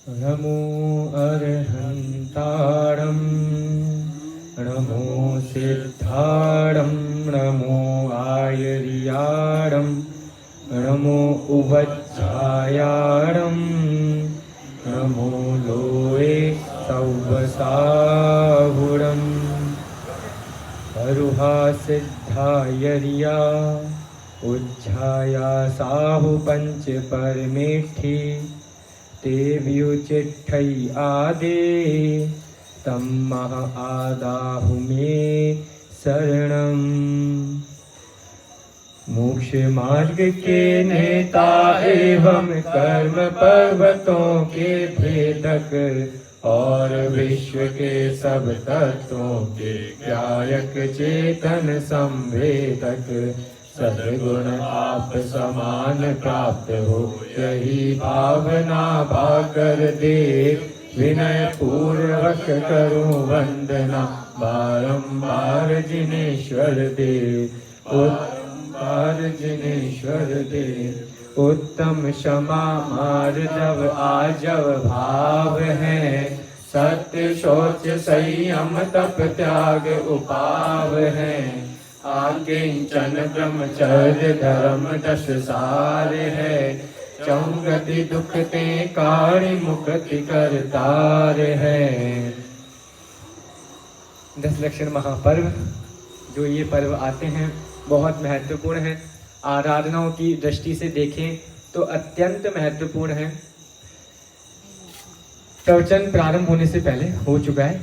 नमो अर्हन्तारं नमो सिद्धारं नमो आयर्यारं नमो उवज्जायारं नमो लोये सौवसाहुरम् अरुहा सिद्धायर्या उज्झाया साहु पंच परमेठी तेव्युचिट्ठै आदे तम मह आदाहु मे शरणम्। मोक्ष मार्ग के नेता एवं कर्म पर्वतों के भेदक और विश्व के सब तत्वों के गायक चेतन संवेदक सद्गुण आप समान प्राप्त हो यही भावना भाकर दे विनय पूर्वक करूं वंदना बारंबार जिनेश्वर दे बारंबार जिनेश्वर दे। उत्तम क्षमा मार्जव आजव भाव है सत्य शौच संयम तप त्याग उपाव है आकिंचन ब्रह्मचर्य धर्म दश सार है चौगति दुख ते कारि मुक्ति करतार है। 10 लक्षण महापर्व जो ये पर्व आते हैं बहुत महत्वपूर्ण है। आराधनाओं की दृष्टि से देखें तो अत्यंत महत्वपूर्ण है। प्रवचन प्रारंभ होने से पहले हो चुका है।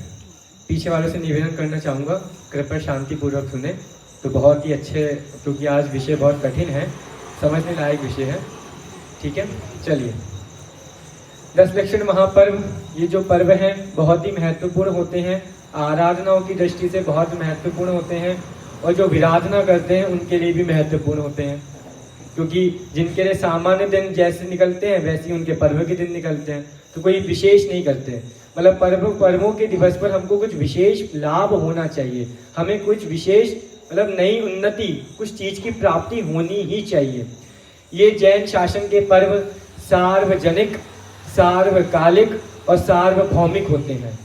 पीछे वालों से निवेदन करना चाहूँगा कृपया शांति पूर्वक सुने तो बहुत ही अच्छे, क्योंकि आज विषय बहुत कठिन है, समझने लायक विषय है। ठीक है, चलिए। 10 लक्षण महापर्व ये जो पर्व हैं बहुत ही महत्वपूर्ण होते हैं। आराधनाओं की दृष्टि से बहुत महत्वपूर्ण होते हैं और जो विराधना करते हैं उनके लिए भी महत्वपूर्ण होते हैं, क्योंकि जिनके लिए सामान्य दिन जैसे निकलते हैं वैसे ही उनके पर्व के दिन निकलते हैं, तो कोई विशेष नहीं करते। मतलब पर्वों के दिवस पर हमको कुछ विशेष लाभ होना चाहिए, हमें कुछ विशेष मतलब नई उन्नति, कुछ चीज की प्राप्ति होनी ही चाहिए। ये जैन शासन के पर्व सार्वजनिक, सार्वकालिक और सार्वभौमिक होते हैं।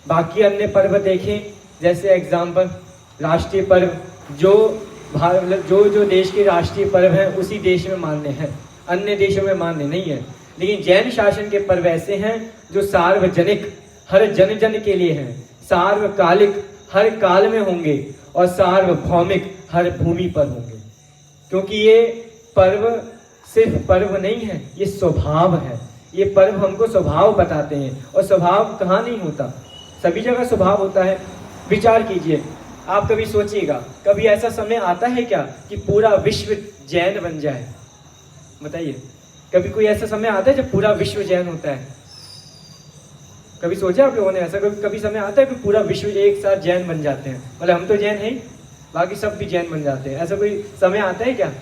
बाकी अन्य पर्व देखें, जैसे एग्जाम्पल राष्ट्रीय पर्व, जो देश के राष्ट्रीय पर्व हैं उसी देश में मान्य हैं, अन्य देशों में मान्य नहीं है। लेकिन जैन शासन के पर्व ऐसे हैं जो सार्वजनिक, हर जन जन के लिए हैं, सार्वकालिक, हर काल में होंगे और सार्वभौमिक, हर भूमि पर होंगे। क्योंकि ये पर्व सिर्फ पर्व नहीं है, ये स्वभाव है। ये पर्व हमको स्वभाव बताते हैं, और स्वभाव कहाँ नहीं होता, सभी जगह स्वभाव होता है। विचार कीजिए, आप कभी सोचिएगा, कभी ऐसा समय आता है क्या कि पूरा विश्व जैन बन जाए? बताइए, कभी कोई ऐसा समय आता है जब पूरा विश्व जैन होता है? कभी सोचा आप लोगों ने ऐसा? कभी समय आता है कि पूरा विश्व एक साथ जैन बन जाते हैं? मतलब हम तो जैन हैं, बाकी सब भी जैन बन जाते हैं, ऐसा कोई समय आता है क्या?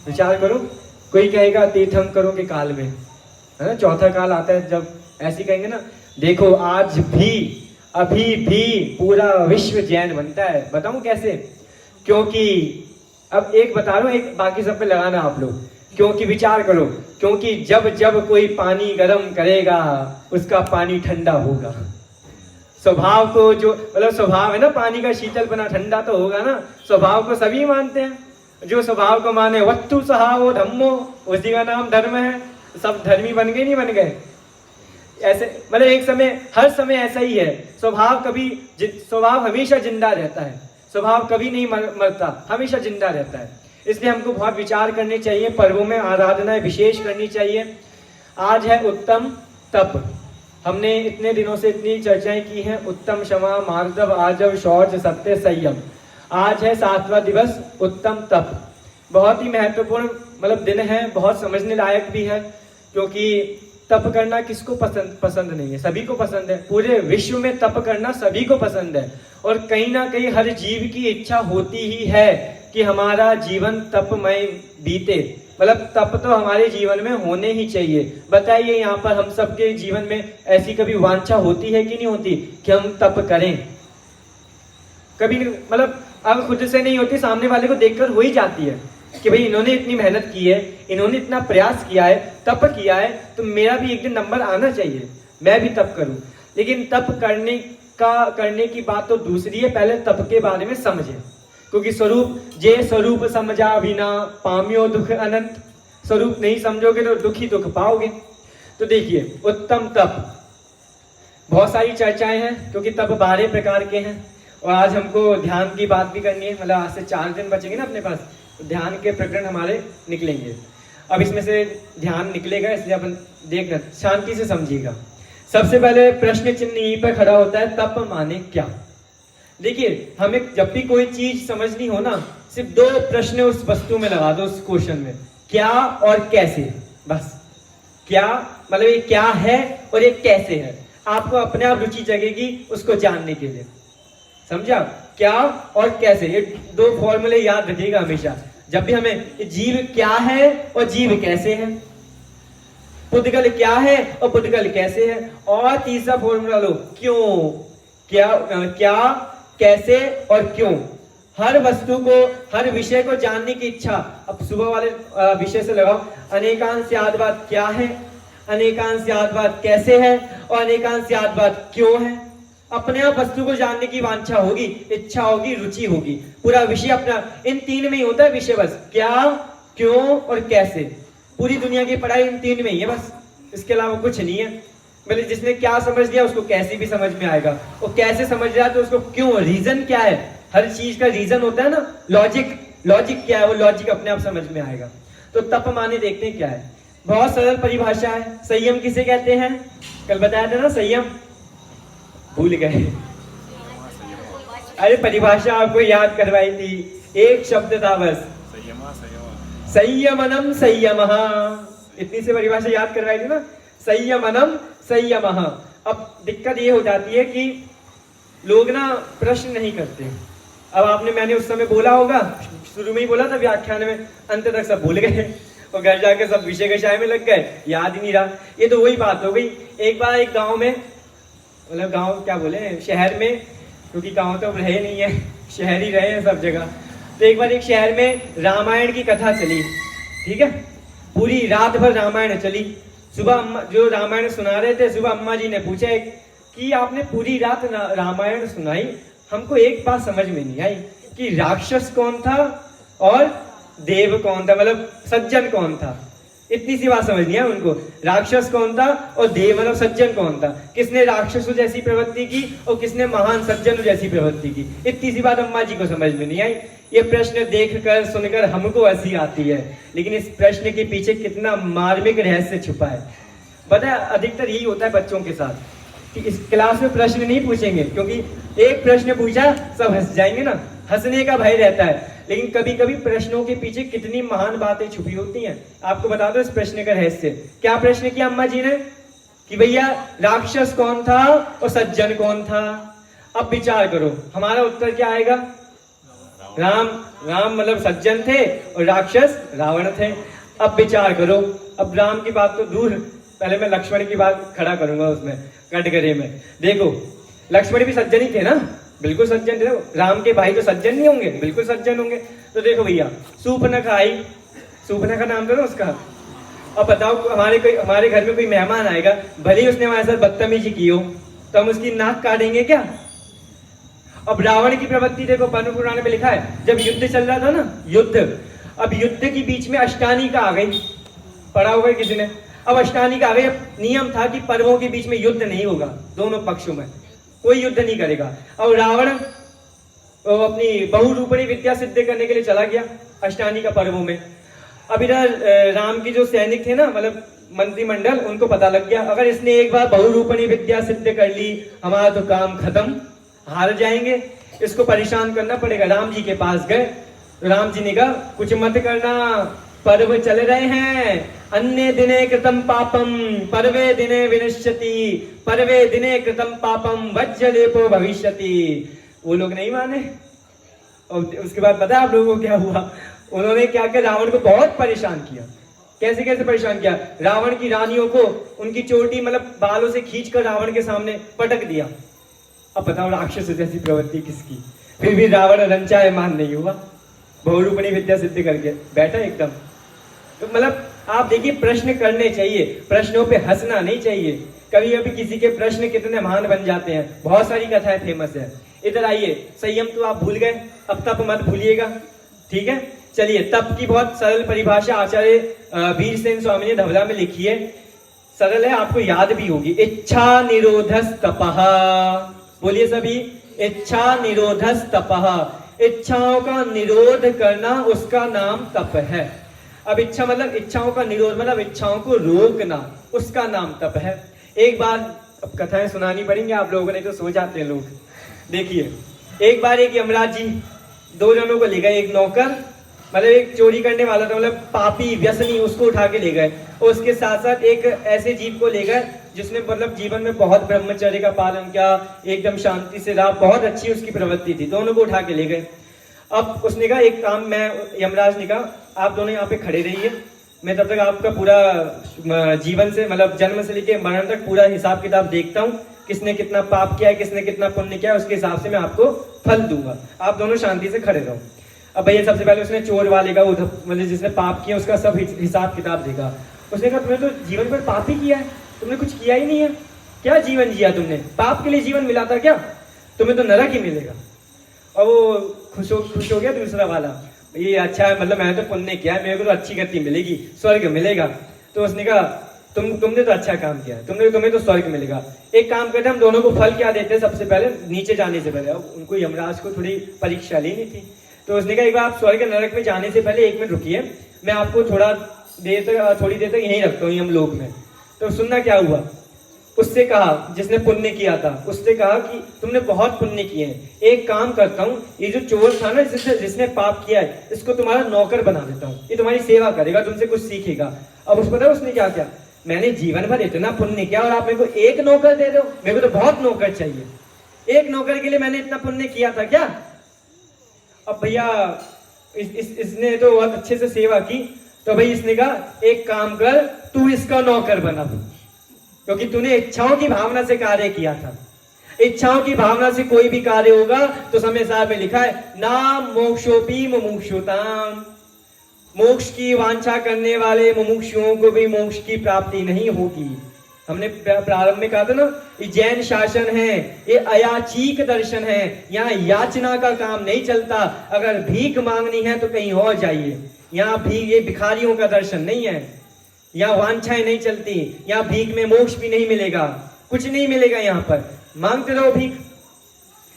विचार करो। कोई कहेगा तीर्थंकरों के काल में, है ना, चौथा काल आता है जब ऐसी कहेंगे ना, देखो आज भी अभी भी पूरा विश्व जैन बनता है। बताऊं कैसे? क्योंकि अब एक बता रहा हूं, एक बाकी सब पे लगाना आप लोग। क्योंकि विचार करो, क्योंकि जब जब कोई पानी गर्म करेगा उसका पानी ठंडा होगा। स्वभाव को जो मतलब स्वभाव है ना, पानी का शीतल बना ठंडा तो होगा ना। स्वभाव को सभी मानते हैं, जो स्वभाव को माने वत्तु सहावो धम्मो, उसी का नाम धर्म है। सब धर्मी बन गए, नहीं बन गए? ऐसे मतलब एक समय, हर समय ऐसा ही है। स्वभाव हमेशा जिंदा रहता है, स्वभाव कभी नहीं मरता, हमेशा जिंदा रहता है। इसलिए हमको बहुत विचार करने चाहिए, पर्वों में आराधनाएं विशेष करनी चाहिए। आज है उत्तम तप। हमने इतने दिनों से इतनी चर्चाएं की हैं, उत्तम क्षमा मार्दव आजव शौच सत्य संयम। आज है 7वां दिवस उत्तम तप। बहुत ही महत्वपूर्ण मतलब दिन है, बहुत समझने लायक भी है, क्योंकि तप करना किसको पसंद नहीं है? सभी को पसंद है। पूरे विश्व में तप करना सभी को पसंद है, और कहीं ना कहीं हर जीव की इच्छा होती ही है कि हमारा जीवन तपमय बीते। मतलब तप तो हमारे जीवन में होने ही चाहिए। बताइए, यहाँ पर हम सबके जीवन में ऐसी कभी वांछा होती है कि नहीं होती कि हम तप करें? कभी मतलब अब खुद से नहीं होती, सामने वाले को देखकर हो ही जाती है। कि भाई इन्होंने इतनी मेहनत की है, इन्होंने इतना प्रयास किया है, तप किया है, तो मेरा भी एक दिन नंबर आना चाहिए, मैं भी तप करूं। लेकिन तप करने की बात तो दूसरी है, पहले तप के बारे में समझे, क्योंकि स्वरूप समझा बिना पाम्यो दुख अनंत। स्वरूप नहीं समझोगे तो दुख ही दुख पाओगे। तो देखिए, उत्तम तप, बहुत सारी चर्चाएं हैं, क्योंकि तप 12 प्रकार के हैं। और आज हमको ध्यान की बात भी करनी है, मतलब आज से 4 दिन बचेंगे ना अपने पास, तो ध्यान के प्रकरण हमारे निकलेंगे। अब इसमें से ध्यान निकलेगा, इसलिए अपन देखना, शांति से समझिएगा। सबसे पहले प्रश्न चिन्ह यहीं पर खड़ा होता है, तप माने क्या। देखिए, हमें जब भी कोई चीज समझनी हो ना, सिर्फ 2 प्रश्न उस वस्तु में लगा दो, उस क्वेश्चन में, क्या और कैसे। बस क्या मतलब ये क्या है और ये कैसे है, आपको अपने आप रुचि जगेगी उसको जानने के लिए। समझा? क्या और कैसे, ये 2 फॉर्मूले याद रखिएगा हमेशा जब भी हमें। जीव क्या है और जीव कैसे है, पुद्गल क्या है और पुद्गल कैसे है। और तीसरा फॉर्मूला लो, क्यों, क्या कैसे और क्यों। हर वस्तु को, हर विषय को जानने की इच्छा। अब सुबह वाले विषय से लगाओ, अनेकांस्याद्वाद क्या है, अनेकांस्याद्वाद कैसे है और अनेकांस्याद्वाद क्यों है। अपने आप वस्तु को जानने की वांछा होगी, इच्छा होगी, रुचि होगी। पूरा विषय अपना इन 3 में ही होता है विषय, बस क्या, क्यों और कैसे। पूरी दुनिया की पढ़ाई इन 3 में ही है बस, इसके अलावा कुछ नहीं है। मतलब जिसने क्या समझ लिया उसको कैसे भी समझ में आएगा, और कैसे समझ रहा है तो उसको क्यों, रीजन क्या है। हर चीज का रीजन होता है ना, लॉजिक क्या है, वो लॉजिक अपने आप समझ में आएगा। तो तप माने देखते हैं क्या है। बहुत सरल परिभाषा है। संयम किसे कहते हैं, कल बताया था ना, संयम भूल गए। अरे परिभाषा आपको याद करवाई थी, एक शब्द था बस, संयमनम संयमः, इतनी से परिभाषा याद करवाई थी ना, संयमनम संयमः। अब दिक्कत ये हो जाती है कि लोग ना प्रश्न नहीं करते। अब मैंने उस समय बोला होगा, शुरू में ही बोला था व्याख्यान में, अंत तक सब भूल गए और घर जाके सब विषय कषाय में लग गए, याद ही नहीं रहा। ये तो वही बात हो गई। एक बार एक गांव में, मतलब गांव क्या बोले, शहर में, क्योंकि गांव तो रहे नहीं है, शहर ही रहे हैं सब जगह। तो एक बार एक शहर में रामायण की कथा चली, ठीक है, पूरी रात भर रामायण चली। सुबह अम्मा जो रामायण सुना रहे थे, सुबह अम्मा जी ने पूछा कि आपने पूरी रात रामायण सुनाई, हमको एक बात समझ में नहीं आई कि राक्षस कौन था और देव कौन था, मतलब सज्जन कौन था। इतनी सी बात समझ नहीं है उनको, राक्षस कौन था और देव मतलब सज्जन कौन था, किसने राक्षसों जैसी प्रवृत्ति की और किसने महान सज्जनों जैसी प्रवृत्ति की। इतनी सी बात अम्मा जी को समझ में नहीं आई। ये प्रश्न देखकर सुनकर हमको हंसी आती है, लेकिन इस प्रश्न के पीछे कितना मार्मिक रहस्य छुपा है। पता है, अधिकतर यही होता है बच्चों के साथ कि इस क्लास में प्रश्न नहीं पूछेंगे, क्योंकि एक प्रश्न पूछा सब हंस जाएंगे ना, हंसने का भय रहता है। लेकिन कभी कभी प्रश्नों के पीछे कितनी महान बातें छुपी होती हैं। आपको बता दो इस प्रश्न का रहस्य। क्या प्रश्न किया अम्मा जी ने कि भैया राक्षस कौन था और सज्जन कौन था। अब विचार करो, हमारा उत्तर क्या आएगा, राम मतलब सज्जन थे और राक्षस रावण थे। अब विचार करो, अब राम की बात तो दूर, पहले मैं लक्ष्मण की बात खड़ा करूंगा उसमें कटघरे में। देखो लक्ष्मण भी सज्जन ही थे ना, बिल्कुल सज्जन थे। राम के भाई तो सज्जन नहीं होंगे, बिल्कुल सज्जन होंगे। तो देखो भैया, सूर्पनखा आई, सूर्पनखा नाम था ना उसका। अब बताओ हमारे घर में कोई मेहमान आएगा, भले ही उसने हमारे साथ बदतमीजी की हो, तो हम उसकी नाक काटेंगे क्या। अब रावण की प्रवृत्ति देखो, पद्म पुराण में लिखा है, जब युद्ध चल रहा था ना, युद्ध, अब युद्ध के बीच में अष्टानिका आ गई, पढ़ा होगा किसी ने। अब अष्टानिका आ गई, नियम था कि पर्वों के बीच में युद्ध नहीं होगा, दोनों पक्षों में कोई युद्ध नहीं करेगा। और रावण अपनी बहुरूपणी विद्या सिद्ध करने के लिए चला गया अष्टानिका पर्वों में। अब इधर राम की जो सैनिक थे ना, मतलब मंत्रिमंडल, उनको पता लग गया अगर इसने एक बार बहुरूपणी विद्या सिद्ध कर ली, हमारा तो काम खत्म, हार जाएंगे, इसको परेशान करना पड़ेगा। राम जी के पास गए, राम जी ने कहा कुछ मत करना, पर्व चल रहे हैं, अन्य दिने कृतम पापम पर्वे दिने विनश्यति, पर्वे दिने कृतम पापम वज्रलेपो भविष्यति। वो लोग नहीं माने, और उसके बाद पता है आप लोगों को क्या हुआ, उन्होंने क्या किया, रावण को बहुत परेशान किया। कैसे कैसे परेशान किया, रावण की रानियों को उनकी चोटी मतलब बालों से खींचकर रावण के सामने पटक दिया। अब बताओ राक्षस जैसी प्रवृत्ति किसकी, फिर भी रावण रंचायमान नहीं हुआ। बहुरूपणी विद्या सिद्ध करके बैठा एकदम। तो मतलब आप देखिए, प्रश्न करने चाहिए, प्रश्नों पे हंसना नहीं चाहिए। कभी कभी किसी के प्रश्न कितने महान बन जाते हैं, बहुत सारी कथाएं फेमस है। इधर आइए, संयम तो आप भूल गए, अब तप मत भूलिएगा, ठीक है। चलिए, तप की बहुत सरल परिभाषा आचार्य वीरसेन स्वामी ने धवला में लिखी है, सरल है, आपको याद भी होगी। इच्छा निरोधस तपः, बोलिए सभी, इच्छा निरोधस तपः। इच्छाओं का निरोध करना, उसका नाम तप है। अब इच्छा मतलब इच्छाओं का निरोध, मतलब इच्छाओं को रोकना, उसका नाम तप है। एक बार, अब कथाएं सुनानी पड़ेंगी आप लोगों ने, तो सो जाते हैं लोग। देखिए, एक बार एक यमराज जी दो जनों को ले गए, एक नौकर, मतलब एक चोरी करने वाला था, मतलब पापी व्यसनी, उसको उठा के ले गए, और उसके साथ साथ एक ऐसे जीव को ले गए जिसने मतलब जीवन में बहुत ब्रह्मचर्य का पालन किया, एकदम शांति से रहा, बहुत अच्छी उसकी प्रवृत्ति थी। दोनों को उठा के ले गए। अब उसने कहा एक काम, मैं यमराज ने कहा आप दोनों यहाँ पे खड़े रहिए, मैं तब तक आपका पूरा जीवन से मतलब जन्म से लेके मरण तक पूरा हिसाब किताब देखता हूँ, किसने कितना पाप किया है, किसने कितना पुण्य किया है, उसके हिसाब से मैं आपको फल दूंगा, आप दोनों शांति से खड़े रहो। अब भैया सबसे पहले उसने चोर वाले का, मतलब जिसने पाप किया उसका सब हिसाब किताब देखा। उसने कहा तुमने तो जीवन भर पाप ही किया है, तुमने कुछ किया ही नहीं है, क्या जीवन जिया तुमने, पाप के लिए जीवन मिला था क्या, तुम्हें तो नरक ही मिलेगा। और वो खुश हो गया दूसरा वाला, ये अच्छा है, मतलब मैंने तो पुण्य किया है, मेरे को तो अच्छी गति मिलेगी, स्वर्ग मिलेगा। तो उसने कहा तुमने तो अच्छा काम किया है, तुम्हें तो स्वर्ग मिलेगा। एक काम करते हम दोनों को फल क्या देते हैं, सबसे पहले नीचे जाने से पहले। अब उनको यमराज को थोड़ी परीक्षा लेनी थी, तो उसने कहा एक बार आप स्वर्ग नरक में जाने से पहले 1 मिनट रुकिए, मैं आपको थोड़ी देर तक यहीं रखता हूँ यमलोक में। तो सुनना क्या हुआ, उससे कहा जिसने पुण्य किया था, उससे कहा कि तुमने बहुत पुण्य किए हैं, एक काम करता हूँ, ये जो चोर था ना जिसने पाप किया है, इसको तुम्हारा नौकर बना देता हूँ, ये तुम्हारी सेवा करेगा, तुमसे कुछ सीखेगा। अब उसको पता है उसने क्या किया, मैंने जीवन भर इतना पुण्य किया और आप मेरे को एक नौकर दे दो, मेरे को तो बहुत नौकर चाहिए, एक नौकर के लिए मैंने इतना पुण्य किया था क्या। अब भैया इसने तो बहुत अच्छे से सेवा की, तो भाई इसने कहा एक काम कर, तू इसका नौकर बना, क्योंकि तूने इच्छाओं की भावना से कार्य किया था। इच्छाओं की भावना से कोई भी कार्य होगा तो समय साहब में लिखा है नाम मोक्षोपी मुमुक्षुताम, मोक्ष की वांछा करने वाले मुमुक्षुओं को भी मोक्ष की प्राप्ति नहीं होगी। हमने प्रारंभ में कहा था ना, ये जैन शासन है, ये अयाचीक दर्शन है, यहाँ याचना का काम नहीं चलता। अगर भीख मांगनी है तो कहीं और जाइए, यहाँ भी ये भिखारियों का दर्शन नहीं है, यहाँ वांछाएं नहीं चलती, यहाँ भीख में मोक्ष भी नहीं मिलेगा, कुछ नहीं मिलेगा, यहाँ पर मांगते रहो भीख।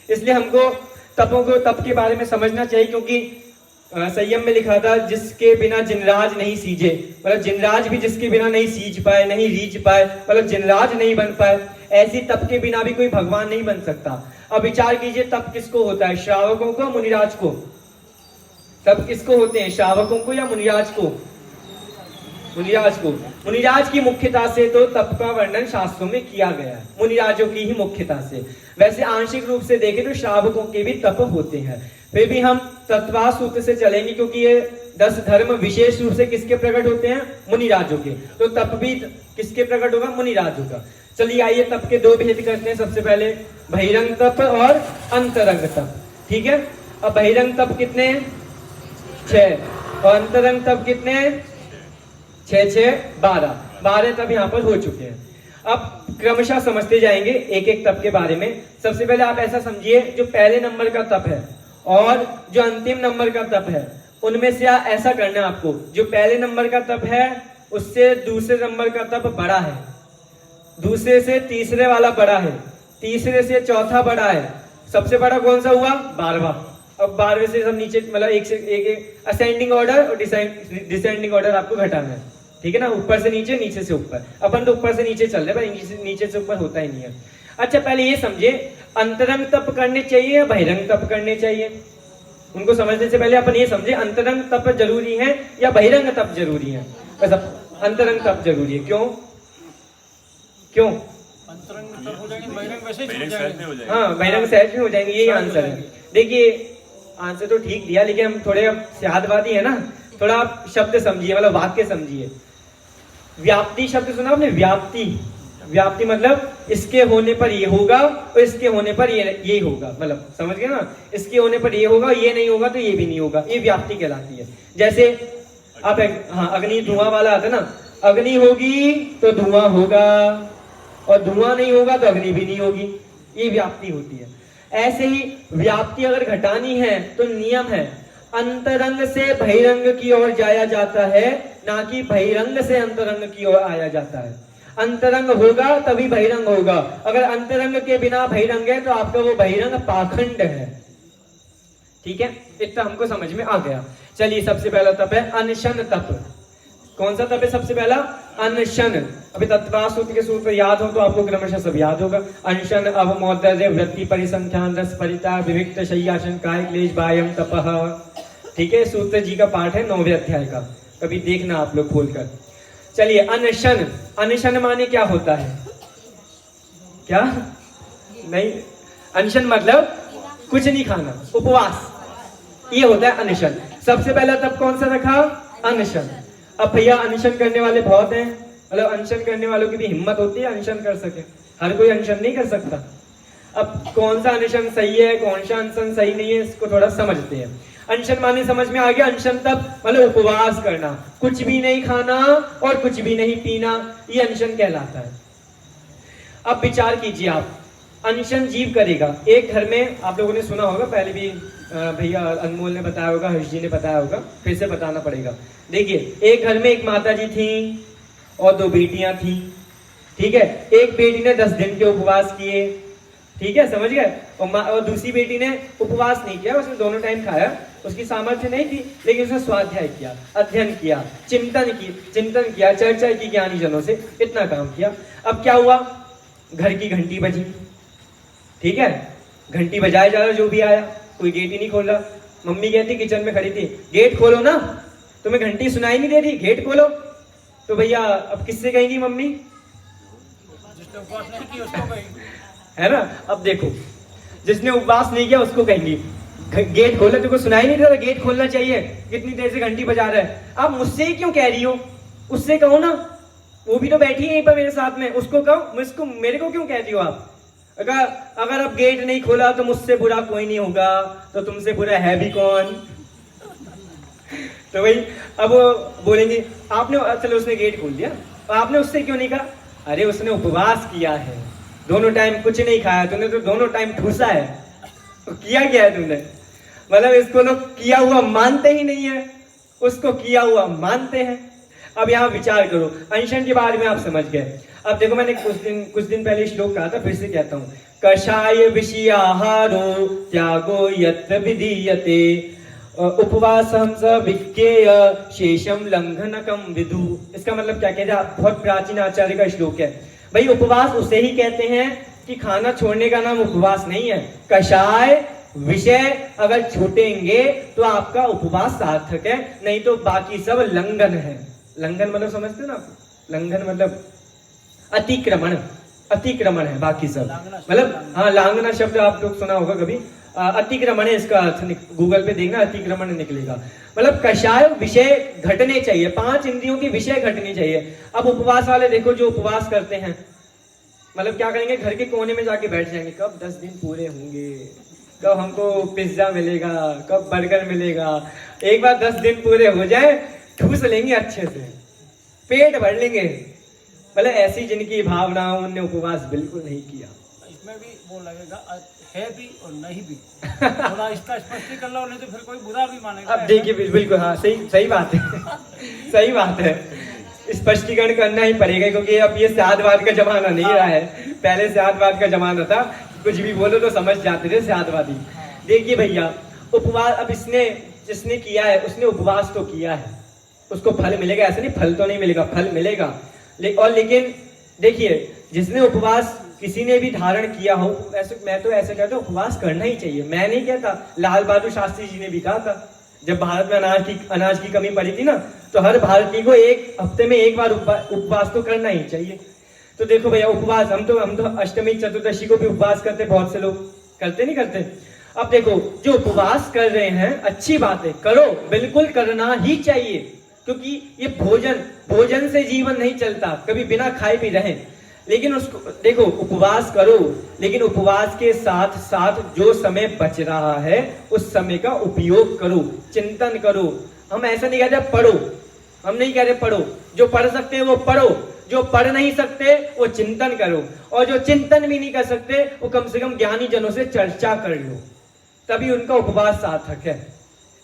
इसलिए हमको तप के बारे में समझना चाहिए, क्योंकि संयम में लिखा था जिसके बिना जिनराज नहीं सीजे, मतलब जिनराज भी जिसके बिना नहीं सीज पाए, नहीं रीझ पाए, मतलब जिनराज नहीं बन पाए, ऐसी तप के बिना भी कोई भगवान नहीं बन सकता। अब विचार कीजिए तप किसको होता है, श्रावकों को, मुनिराज को? तप किसको होते हैं, श्रावकों को या मुनिराज को? मुनिराज को। मुनिराज की मुख्यता से तो तप का वर्णन शास्त्रों में किया गया है, मुनिराजों की ही मुख्यता से। वैसे आंशिक रूप से देखें तो श्रावकों के भी तप होते हैं। फिर भी हम तत्वा सूत्र से चलेंगे, क्योंकि ये 10 धर्म विशेष रूप से किसके प्रकट होते हैं, मुनिराजों के, तो तप भी किसके प्रकट होगा, मुनिराजों का। चलिए आइए तप के 2 भेद करते हैं। सबसे पहले बहिरंग तप और अंतरंग तप, ठीक है। अब बहिरंग तप कितने हैं, 6, और अंतरंग तप कितने हैं, 6 6 12 तप यहाँ पर हो चुके हैं। अब क्रमशः समझते जाएंगे एक एक तप के बारे में। सबसे पहले आप ऐसा समझिए, जो पहले नंबर का तप है और जो अंतिम नंबर का तप है, उनमें से ऐसा करना है आपको, जो पहले नंबर का तप है उससे दूसरे नंबर का तप बड़ा है, दूसरे से तीसरे वाला बड़ा है, तीसरे से चौथा बड़ा है, सबसे बड़ा कौन सा हुआ, 12वां। अब 12वें से सब नीचे, मतलब एक से एक असेंडिंग ऑर्डर और डिसेंडिंग ऑर्डर आपको घटाना है, ठीक है ना, ऊपर से नीचे, नीचे से ऊपर। अपन तो ऊपर से नीचे चल रहे हैं, नीचे से ऊपर होता ही नहीं है। अच्छा पहले ये समझे, अंतरंग तप करने चाहिए या बहिरंग तप करने चाहिए? उनको समझने से पहले अपन ये समझे, अंतरंग तप जरूरी है या बहिरंग तप जरूरी है? अंतरंग तप जरूरी है, क्यों? अंतरंग तप हो जाएंगे, बहिरंग वैसे ही छूट जाएंगे। हाँ, बहिरंग सहज में हो जाएंगे, यही आंसर है। देखिए आंसर तो ठीक दिया, लेकिन हम थोड़े सियादवादी है ना, थोड़ा आप शब्द समझिए, मतलब वाक्य समझिए। व्याप्ति शब्द सुना आपने, व्याप्ति, व्याप्ति मतलब इसके होने पर ये होगा और इसके होने पर ये होगा, मतलब समझ गए ना, इसके होने पर ये होगा, ये नहीं होगा तो ये भी नहीं होगा, ये व्याप्ति कहलाती है। जैसे आप हाँ अग्नि धुआं वाला आता है ना, अग्नि होगी तो धुआं होगा और धुआं नहीं होगा तो अग्नि भी नहीं होगी, ये व्याप्ति होती है। ऐसे ही व्याप्ति अगर घटानी है तो नियम है, अंतरंग से बहिरंग की ओर जाया जाता है, ना कि बहिरंग से अंतरंग की ओर आया जाता है। अंतरंग होगा तभी बहिरंग होगा, अगर अंतरंग के बिना बहिरंग है तो आपका वो बहिरंग पाखंड है। ठीक है, इतना हमको समझ में आ गया। चलिए सबसे पहला तप है अनशन तप। कौन सा तप है सबसे पहला? अनशन। अभी तत्वा सूत्र के सूत्र याद हो तो आपको क्रमशः सब याद होगा। अनशन अवमोदर्य वृत्ति परिसंख्यान रस परिता विविक्त शय्यासन काय क्लेश बायम तपः। ठीक है, सूत्र जी का पाठ है 9वें अध्याय का, कभी देखना आप लोग खोलकर। चलिए अनशन, अनशन माने क्या होता है? क्या नहीं, अनशन मतलब कुछ नहीं खाना, उपवास, ये होता है अनशन। सबसे पहला तब कौन सा रखा? अनशन। अब भैया अनशन करने वाले बहुत हैं, मतलब अनशन करने वालों की भी हिम्मत होती है अनशन कर सके, हर कोई अनशन नहीं कर सकता। अब कौन सा अनशन सही है, कौन सा अनशन सही नहीं है, इसको थोड़ा समझते हैं। अनशन माने समझ में आ गया, अनशन तब मतलब उपवास करना, कुछ भी नहीं खाना और कुछ भी नहीं पीना, ये अनशन कहलाता है। अब विचार कीजिए आप, अनशन जीव करेगा एक घर में, आप लोगों ने सुना होगा, पहले भी भैया अनमोल ने बताया होगा, हर्ष जी ने बताया होगा, फिर से बताना पड़ेगा। देखिए एक घर में एक माता जी थी और 2 बेटियां थी। ठीक है, एक बेटी ने 10 दिन के उपवास किए, ठीक है, समझ गए, और दूसरी बेटी ने उपवास नहीं किया, उसने दोनों टाइम खाया, उसकी सामर्थ्य नहीं थी, लेकिन उसने स्वाध्याय किया, अध्ययन किया, चिंतन किया, चर्चा की ज्ञानी जनों से, इतना काम किया। अब क्या हुआ? घर की घंटी बजी। ठीक है, घंटी बजाया जा रहा, जो भी आया, कोई गेट ही नहीं खोल रहा। मम्मी कहती किचन में खड़ी थी, गेट खोलो ना, तुम्हें घंटी सुनाई नहीं दे रही, गेट खोलो। तो भैया अब किससे कहेंगी मम्मी? जिसने उपवास नहीं किया उसको कहेंगी, है ना। अब देखो, जिसने उपवास नहीं किया उसको कहेंगी गेट खोलो, तुमको सुनाई नहीं दे रहा, गेट खोलना चाहिए, कितनी देर से घंटी बजा रहा है। आप मुझसे ही क्यों कह रही हो? उससे कहो ना, वो भी तो बैठी है यहीं पर मेरे साथ में, उसको कहो, मेरे को क्यों कहती हो आप? अगर अब गेट नहीं खोला तो मुझसे बुरा कोई नहीं होगा, तो तुमसे बुरा है भी कौन? तो भाई अब बोलेंगे आपने, चलो उसने गेट खोल दिया, आपने उससे क्यों नहीं कहा? अरे उसने उपवास किया है, दोनों टाइम कुछ नहीं खाया, तुमने तो दोनों टाइम ठूसा है, तो किया क्या है तुमने? मतलब इसको लोग किया हुआ मानते ही नहीं है, उसको किया हुआ मानते हैं। अब यहाँ विचार करो, अनशन के बारे में आप समझ गए। अब देखो, मैंने कुछ दिन पहले श्लोक कहा था, फिर से कहता हूँ, कषाय विषयाहारो त्यागो यत्र विधीयते उपवासं स विज्ञेय शेषम लंघनकम विदु। इसका मतलब क्या कहते हैं? बहुत प्राचीन आचार्य का श्लोक है भाई। उपवास उसे ही कहते हैं कि खाना छोड़ने का नाम उपवास नहीं है। कषाय विषय अगर छूटेंगे तो आपका उपवास सार्थक है, नहीं तो बाकी सब लंघन है। लंघन मतलब समझते हो ना? लंघन मतलब अतिक्रमण है, बाकी सब मतलब, हाँ, लांघना शब्द आप लोग सुना होगा कभी, अतिक्रमण है इसका अर्थ, गूगल पे देखना, अतिक्रमण निकलेगा। मतलब कषाय विषय घटने चाहिए, 5 इंद्रियों की विषय घटनी चाहिए। अब उपवास वाले देखो, जो उपवास करते हैं, मतलब क्या करेंगे? घर के कोने में जाके बैठ जाएंगे, कब 10 दिन पूरे होंगे, कब हमको पिज्जा मिलेगा, कब बर्गर मिलेगा। एक बार 10 दिन पूरे हो जाए, ठूस लेंगे अच्छे से, पेट भर लेंगे। मतलब ऐसी जिनकी भावना, उनने उपवास बिल्कुल नहीं किया। इसमें भी वो लगेगा है भी और नहीं भी, थोड़ा इसका स्पष्ट कर लो, नहीं तो फिर कोई बुरा भी मानेगा। अब देखिए, बिल्कुल हाँ, सही बात है सही बात है, स्पष्टीकरण करना ही पड़ेगा, क्योंकि अब ये स्यादवाद का जमाना नहीं रहा है। पहले स्यादवाद का जमाना था, कुछ भी बोलो तो समझ जाते थे स्यादवादी। देखिए भैया, उपवास, अब जिसने किया है उसने उपवास तो किया है, उसको फल मिलेगा, ऐसा नहीं फल तो नहीं मिलेगा, फल मिलेगा। और लेकिन देखिए, जिसने उपवास किसी ने भी धारण किया हो, ऐसे मैं तो ऐसे कहता हूँ, उपवास करना ही चाहिए। मैं नहीं कहता, लाल बहादुर शास्त्री जी ने भी कहा था, जब भारत में अनाज की कमी पड़ी थी ना, तो हर भारतीय को एक हफ्ते में एक बार उपवास तो करना ही चाहिए। तो देखो भैया, उपवास हम तो अष्टमी चतुर्दशी को भी उपवास करते, बहुत से लोग करते, नहीं करते? अब देखो, जो उपवास कर रहे हैं, अच्छी बात है, करो, बिल्कुल करना ही चाहिए, क्योंकि ये भोजन से जीवन नहीं चलता, कभी बिना खाए भी रहे। लेकिन उसको देखो, उपवास करो, लेकिन उपवास के साथ साथ जो समय बच रहा है उस समय का उपयोग करो, चिंतन करो। हम ऐसा नहीं कहते पढ़ो, हम नहीं कह रहे पढ़ो, जो पढ़ सकते हैं वो पढ़ो, जो पढ़ नहीं सकते वो चिंतन करो, और जो चिंतन भी नहीं कर सकते वो कम से कम ज्ञानी जनों से चर्चा कर लो, तभी उनका उपवास सार्थक है।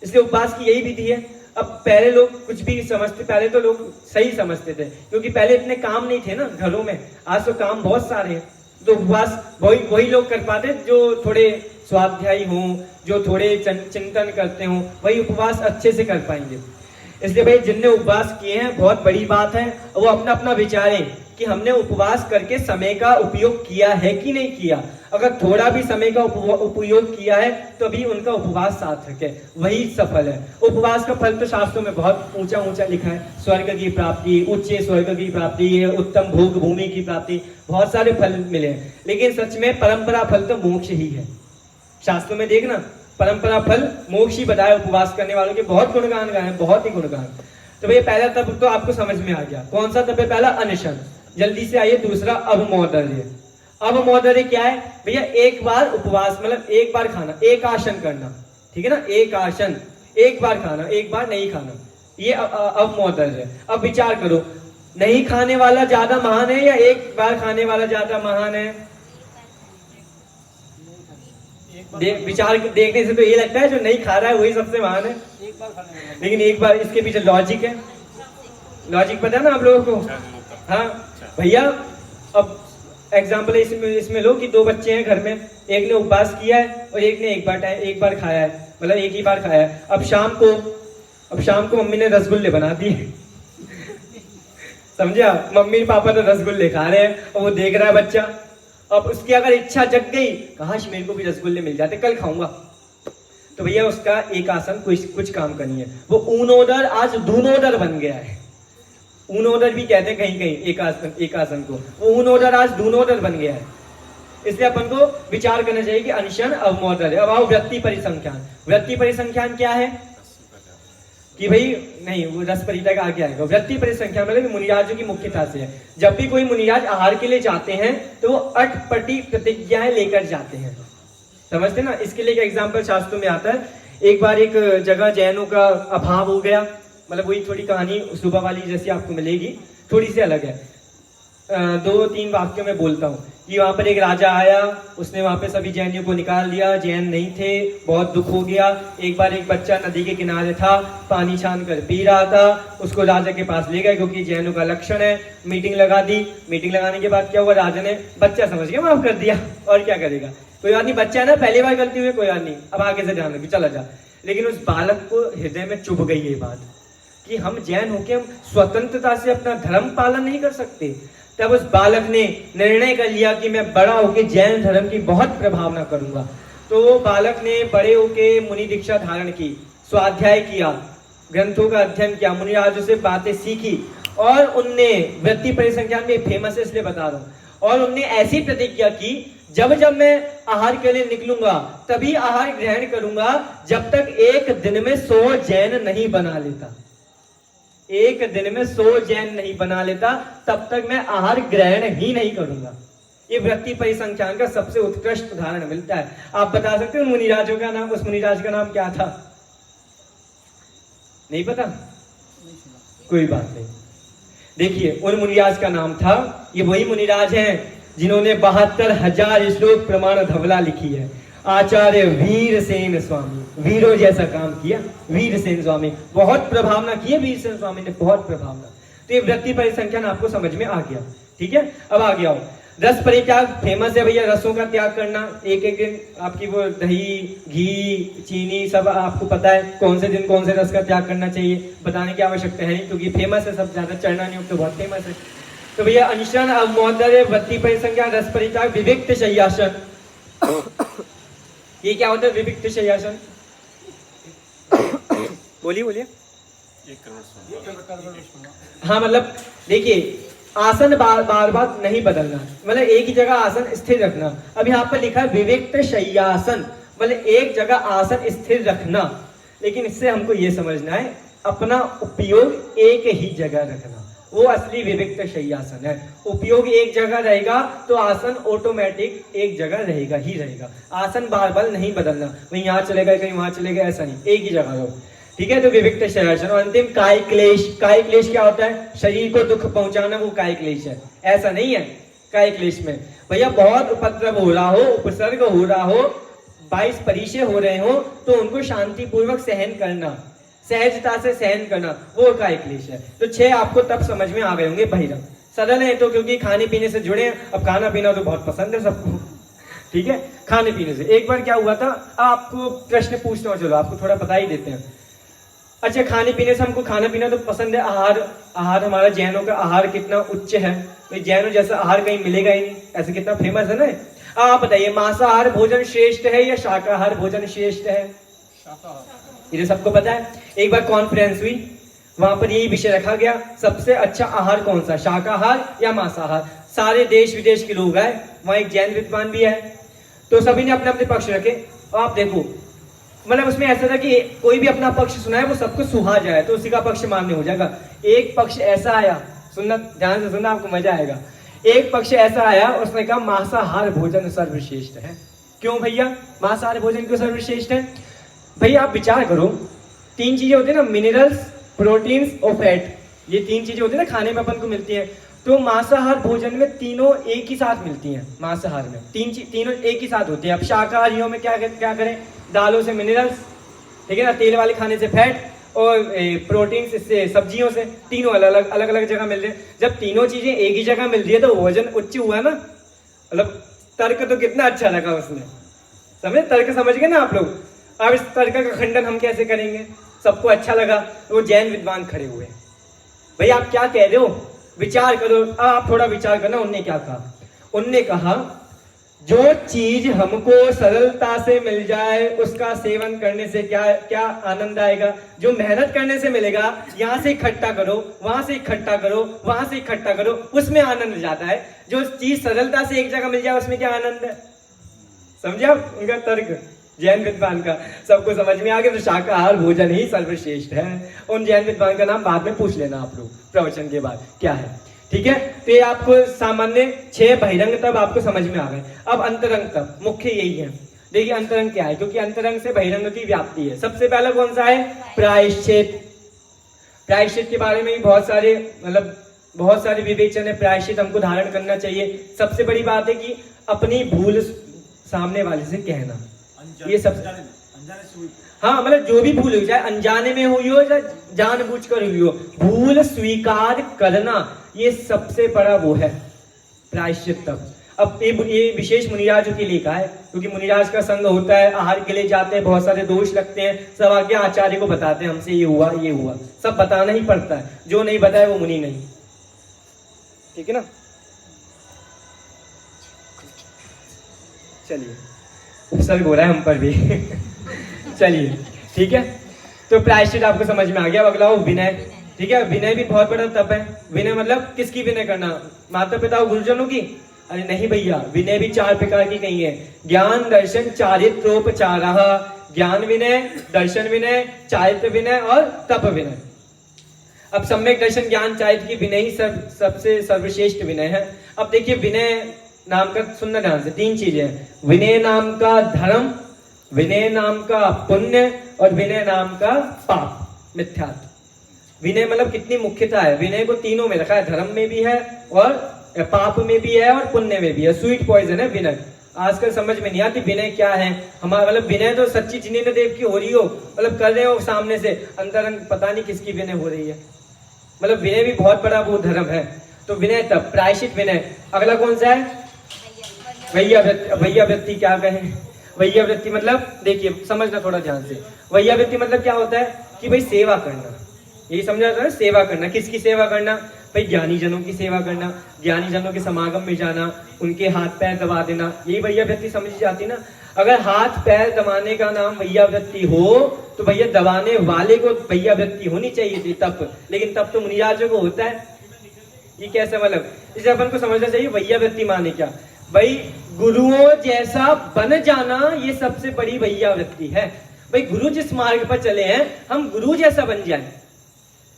इसलिए उपवास की यही विधि है। अब पहले लोग कुछ भी समझते, पहले तो लोग सही समझते थे, क्योंकि पहले इतने काम नहीं थे ना घरों में, आज तो काम बहुत सारे हैं, तो उपवास वही लोग कर पाते जो थोड़े स्वाध्यायी हों, जो थोड़े चिंतन करते हों, वही उपवास अच्छे से कर पाएंगे। इसलिए भाई जिनने उपवास किए हैं बहुत बड़ी बात है, वो अपना अपना विचारें कि हमने उपवास करके समय का उपयोग किया है कि नहीं किया। अगर थोड़ा भी समय का उपयोग किया है तो भी उनका उपवास सार्थक है, वही सफल है। उपवास का फल तो शास्त्रों में बहुत ऊंचा ऊंचा लिखा है, स्वर्ग की प्राप्ति, उच्च स्वर्ग की प्राप्ति, उत्तम भोग भूमि की प्राप्ति, बहुत सारे फल मिले हैं। लेकिन सच में परंपरा फल तो मोक्ष ही है। शास्त्रों में देखना, परंपरा फल मोक्ष ही बताया। उपवास करने वालों के बहुत गुणगान गाए हैं, बहुत ही गुणगान। तो भैया पहला तप तो आपको समझ में आ गया, कौन सा तप है? पहला अनशन। जल्दी से आइए दूसरा अवमोदर्य। अवमोदर्य क्या है भैया? एक बार उपवास, मतलब एक बार खाना, एक आसन करना, ठीक है ना, एक आसन, एक बार खाना, एक बार नहीं खाना, ये अवमोदर्य है। अब विचार करो, नहीं खाने वाला ज्यादा महान है या एक बार खाने वाला ज्यादा महान है? विचार देखने से तो ये लगता है जो नहीं खा रहा है वही सबसे महान है, एक बार खाने वाला। लेकिन एक बार, इसके पीछे लॉजिक है। लॉजिक पता है ना आप लोगों को? हाँ भैया, अब एग्जाम्पल इसमें लो कि दो बच्चे हैं घर में, एक ने उपवास किया है और एक ने एक बार खाया है, मतलब एक ही बार खाया है। अब शाम को मम्मी ने रसगुल्ले बना दिए समझा? मम्मी पापा तो रसगुल्ले खा रहे हैं और वो देख रहा है बच्चा। अब उसकी अगर इच्छा जग गई, काश मेरे को भी रसगुल्ले मिल जाते, कल खाऊंगा, तो भैया उसका एक आसन कुछ काम का नहीं है, वो ऊनोदर आज दूनोदर बन गया है। ऊनोदर भी कहते हैं कहीं कहीं एक आसन को, वो ऊनोदर आज दूनोदर बन गया है। इसलिए अपन को विचार करना चाहिए कि अनशन अवमोदर है। अब आओ वृत्ति परिसंख्यान। वृत्ति परिसंख्यान क्या है कि भाई नहीं, वो रस परिता का आगे आएगा। वृत्ति परिसंख्यान मतलब मुनिराजों की मुख्यता से है, जब भी कोई मुनिराज आहार के लिए जाते हैं तो वो अटपटी प्रतिज्ञाएं लेकर जाते हैं, समझते ना? इसके लिए एक एग्जाम्पल शास्त्रों में आता है। एक बार एक जगह जैनों का अभाव हो गया, मतलब वही थोड़ी कहानी सुबह वाली जैसी आपको मिलेगी, थोड़ी सी अलग है। 2-3 वाक्यों में बोलता हूँ कि वहां पर एक राजा आया, उसने वहां पे सभी जैनियों को निकाल दिया, जैन नहीं थे, बहुत दुख हो गया। एक बार एक बच्चा नदी के किनारे था, पानी छान कर पी रहा था, उसको राजा के पास ले गए क्योंकि जैनों का लक्षण है। मीटिंग लगा दी, मीटिंग लगाने के बाद क्या हुआ, राजा ने बच्चा समझ के माफ कर दिया, और क्या करेगा, कोई बात नहीं, बच्चा है ना, पहली बार गलती हुई, कोई बात नहीं, अब आगे से ध्यान रखिए, चला जा। लेकिन उस बालक को हृदय में चुभ गई ये बात कि हम जैन होके हम स्वतंत्रता से अपना धर्म पालन नहीं कर सकते। तब उस बालक ने निर्णय कर लिया कि मैं बड़ा होके जैन धर्म की बहुत प्रभावना करूंगा। तो वो बालक ने बड़े होके मुनि दीक्षा धारण की, स्वाध्याय किया, ग्रंथों का अध्ययन किया, मुनिराजों से बातें सीखी, और उनने वृत्ति परिसंख्यान में फेमस है इसलिए बता रहा हूं, और उनने ऐसी प्रतिज्ञा की जब जब मैं आहार के लिए निकलूंगा तभी आहार ग्रहण करूंगा, जब तक एक दिन में 100 जैन नहीं बना लेता। एक दिन में 100 जैन नहीं बना लेता तब तक मैं आहार ग्रहण ही नहीं करूंगा। ये वृत्ति परिसंख्यान का सबसे उत्कृष्ट उदाहरण मिलता है। आप बता सकते हो मुनिराजों का नाम, उस मुनिराज का नाम क्या था? नहीं पता? कोई बात नहीं, देखिए उन मुनिराज का नाम था, ये वही मुनिराज हैं जिन्होंने 72,000 श्लोक प्रमाण धवला लिखी है। आचार्य वीरसेन स्वामी, वीरों जैसा काम किया वीरसेन स्वामी, बहुत प्रभावना की है वीरसेन स्वामी ने, बहुत प्रभावना। तो ये वृत्ति परिसंख्यान आपको समझ में आ गया, ठीक है? अब आ गया रस परित्याग, फेमस है भैया, रसों का त्याग करना। एक एक दिन आपकी वो दही, घी, चीनी सब आपको पता है, कौन से दिन कौन से रस का त्याग करना चाहिए, बताने की आवश्यकता है नहीं क्योंकि फेमस है, सब ज्यादा चढ़ना नहीं, तो बहुत फेमस है। तो भैया अनशन, अवमोदर्य, वृत्ति परिसंख्यान, रस परित्याग, विविक्त शय्यासन। ये क्या होता है विविक्त शय्यासन? बोलिए। हाँ मतलब देखिए, आसन बार बार नहीं बदलना, मतलब एक ही जगह आसन स्थिर रखना। अब यहाँ पर लिखा है विविक्त शय्यासन, मतलब एक जगह आसन स्थिर रखना, लेकिन इससे हमको ये समझना है अपना उपयोग एक ही जगह रखना, वो असली विविक्त शय्यासन है। उपयोग एक जगह रहेगा तो आसन ऑटोमेटिक एक जगह रहेगा ही रहेगा। आसन बार बार नहीं बदलना, कहीं यहाँ चलेगा कहीं वहां चलेगा, ऐसा नहीं, एक ही जगह रहो, ठीक है। तो विविक्त शय्यासन। और अंतिम काय क्लेश। काय क्लेश क्या होता है? शरीर को दुख पहुंचाना, वो काय क्लेश है। ऐसा नहीं है काय क्लेश में भैया बहुत उपद्रव हो रहा हो, उपसर्ग हो रहा हो, 22 परिचय हो रहे हो, तो उनको शांति पूर्वक सहन करना, सहजता से सहन करना, वो काय क्लेश है। तो 6 आपको तब समझ में आ गए होंगे। बहिरंग सरल है तो, क्योंकि खाने पीने से जुड़े हैं। अब खाना पीना तो बहुत पसंद है सबको, ठीक है। खाने पीने से एक बार क्या हुआ था, आपको प्रश्न पूछता हूँ, चलो आपको थोड़ा बता ही देते हैं। अच्छा, खाने पीने से हमको खाना पीना तो पसंद है। आहार हमारा जैनों का आहार कितना उच्च है, तो जैनों जैसा आहार कहीं मिलेगा ही नहीं, ऐसे कितना फेमस है ना। आप बताइए, मांसाहार भोजन श्रेष्ठ है या शाकाहार भोजन श्रेष्ठ है? ये सबको पता है। एक बार कॉन्फ्रेंस हुई, वहां पर यही विषय रखा गया, सबसे अच्छा आहार कौन सा, शाकाहार या मांसाहार। सारे देश विदेश के लोग आए, वहां एक जैन विद्वान भी है, तो सभी ने अपने अपने पक्ष रखे। और आप देखो, मतलब उसमें ऐसा था कि कोई भी अपना पक्ष सुनाए वो सबको सुहा जाए, तो उसी का पक्ष मान्य हो जाएगा। एक पक्ष ऐसा आया, सुनना ध्यान से सुनना, आपको मजा आएगा। एक पक्ष ऐसा आया, उसने कहा मांसाहार भोजन सर्वश्रेष्ठ है। क्यों भैया मांसाहार भोजन क्यों सर्वश्रेष्ठ है? भैया आप विचार करो, 3 चीजें होती है ना, मिनरल्स, प्रोटीन्स और फैट, ये 3 चीजें होती है ना खाने में अपन को मिलती है। तो मांसाहार भोजन में तीनों एक ही साथ मिलती हैं। मांसाहार में तीनों एक ही साथ होती है। अब शाकाहारियों में क्या करें, दालों से मिनरल्स, ठीक है ना, तेल वाले खाने से फैट, और प्रोटीन से सब्जियों से, तीनों अलग अलग जगह मिल रहे हैं। जब तीनों चीजें एक ही जगह मिल रही है तो वजन उच्च हुआ ना। मतलब तर्क तो कितना अच्छा लगा उसने, समझे, तर्क समझ गए ना आप लोग। अब इस तर्क का खंडन हम कैसे करेंगे, सबको अच्छा लगा, तो वो जैन विद्वान खड़े हुए, भाई आप क्या कह रहे हो, विचार करो। आप थोड़ा विचार करना। उनने क्या कहा, उनने कहा जो चीज हमको सरलता से मिल जाए उसका सेवन करने से क्या क्या आनंद आएगा। जो मेहनत करने से मिलेगा, यहाँ से इकट्ठा करो, वहां से इकट्ठा करो, वहां से इकट्ठा करो, उसमें आनंद जाता है। जो चीज सरलता से एक जगह मिल जाए उसमें क्या आनंद है। समझे आप उनका तर्क, जैन विद्वान का। सबको समझ में आ गया। तो शाकाहार भोजन ही सर्वश्रेष्ठ है। उन जैन विद्वान का नाम बाद में पूछ लेना आप लोग प्रवचन के बाद क्या है, ठीक है। तो ये आपको सामान्य 6 बहिरंग तब आपको समझ में आ गए। अब अंतरंग तब मुख्य यही है। देखिए अंतरंग क्या है, क्योंकि अंतरंग से बहिरंग की व्याप्ति है। सबसे पहला कौन सा है, प्रायश्चित। प्रायश्चित के बारे में भी बहुत सारे विवेचन है। प्रायश्चित हमको धारण करना चाहिए। सबसे बड़ी बात है कि अपनी भूल सामने वाले से कहना, ये सब, हाँ, मतलब जो भी भूल हुई, चाहे अनजाने में हुई हो चाहे जानबूझकर हुई हो, भूल स्वीकार करना, ये सबसे बड़ा वो है प्रायश्चित। अब ये विशेष मुनिराजों के लिए कहा है, क्योंकि मुनिराज का संग होता है, आहार के लिए जाते हैं, बहुत सारे दोष लगते हैं, सब आगे आचार्य को बताते हैं, हमसे ये हुआ, सब बताना ही पड़ता है। जो नहीं बताए वो मुनि नहीं, ठीक है ना। चलिए, उपसर्ग हो रहा है हम पर भी चलिए, ठीक है। तो प्रायश्चित आपको समझ में आ गया। अगला हो विनय, ठीक है। विनय भी बहुत बड़ा तप है। विनय मतलब किसकी विनय करना, माता पिता और गुरुजनों की? अरे नहीं भैया, विनय भी 4 प्रकार की कही है। ज्ञान दर्शन चारित्रोपचारः, ज्ञान विनय, दर्शन विनय, चारित्र विनय और तप विनय। अब सम्यक दर्शन ज्ञान चारित्र की विनय ही सबसे सर्वश्रेष्ठ विनय है। अब देखिए, विनय नाम का सुनना ध्यान से, 3 चीजें हैं। विनय नाम का धर्म, विनय नाम का पुण्य और विनय नाम का पाप, मिथ्यात्व। विनय मतलब कितनी मुख्यता है। विनय को तीनों में रखा है, धर्म में भी है और पाप में भी है और पुण्य में भी है। स्वीट पॉइजन है विनय। आजकल समझ में नहीं आती विनय क्या है हमारा। मतलब विनय तो सच्ची जिन्हें देव की हो रही हो, मतलब कर रहे हो सामने से, अंदर पता नहीं किसकी विनय हो रही है। मतलब विनय भी बहुत बड़ा वो धर्म है। तो विनय तब प्रायश्चित विनय। अगला कौन सा है, वैयावृत्ति। क्या कहें, वैयावृत्ति मतलब देखिए समझना थोड़ा ध्यान से। वैयावृत्ति मतलब क्या होता है कि भाई सेवा करना, यही समझा जाता है। सेवा करना, किसकी सेवा करना, भाई ज्ञानी जनों की सेवा करना, ज्ञानी जनों के समागम में जाना, उनके हाथ पैर दबा देना, यही वैयावृत्ति समझी जाती ना। अगर हाथ पैर दबाने का नाम वैयावृत्ति हो तो भैया दबाने वाले को वैयावृत्ति होनी चाहिए थी तप, लेकिन तब तो मुनिराजों को होता है। ये कैसे, मतलब इसे अपन को समझना चाहिए। वैयावृत्ति माने क्या, भाई गुरुओं जैसा बन जाना, ये सबसे बड़ी वैयावृत्ति है। भाई गुरु जिस मार्ग पर चले हैं, हम गुरु जैसा बन जाए।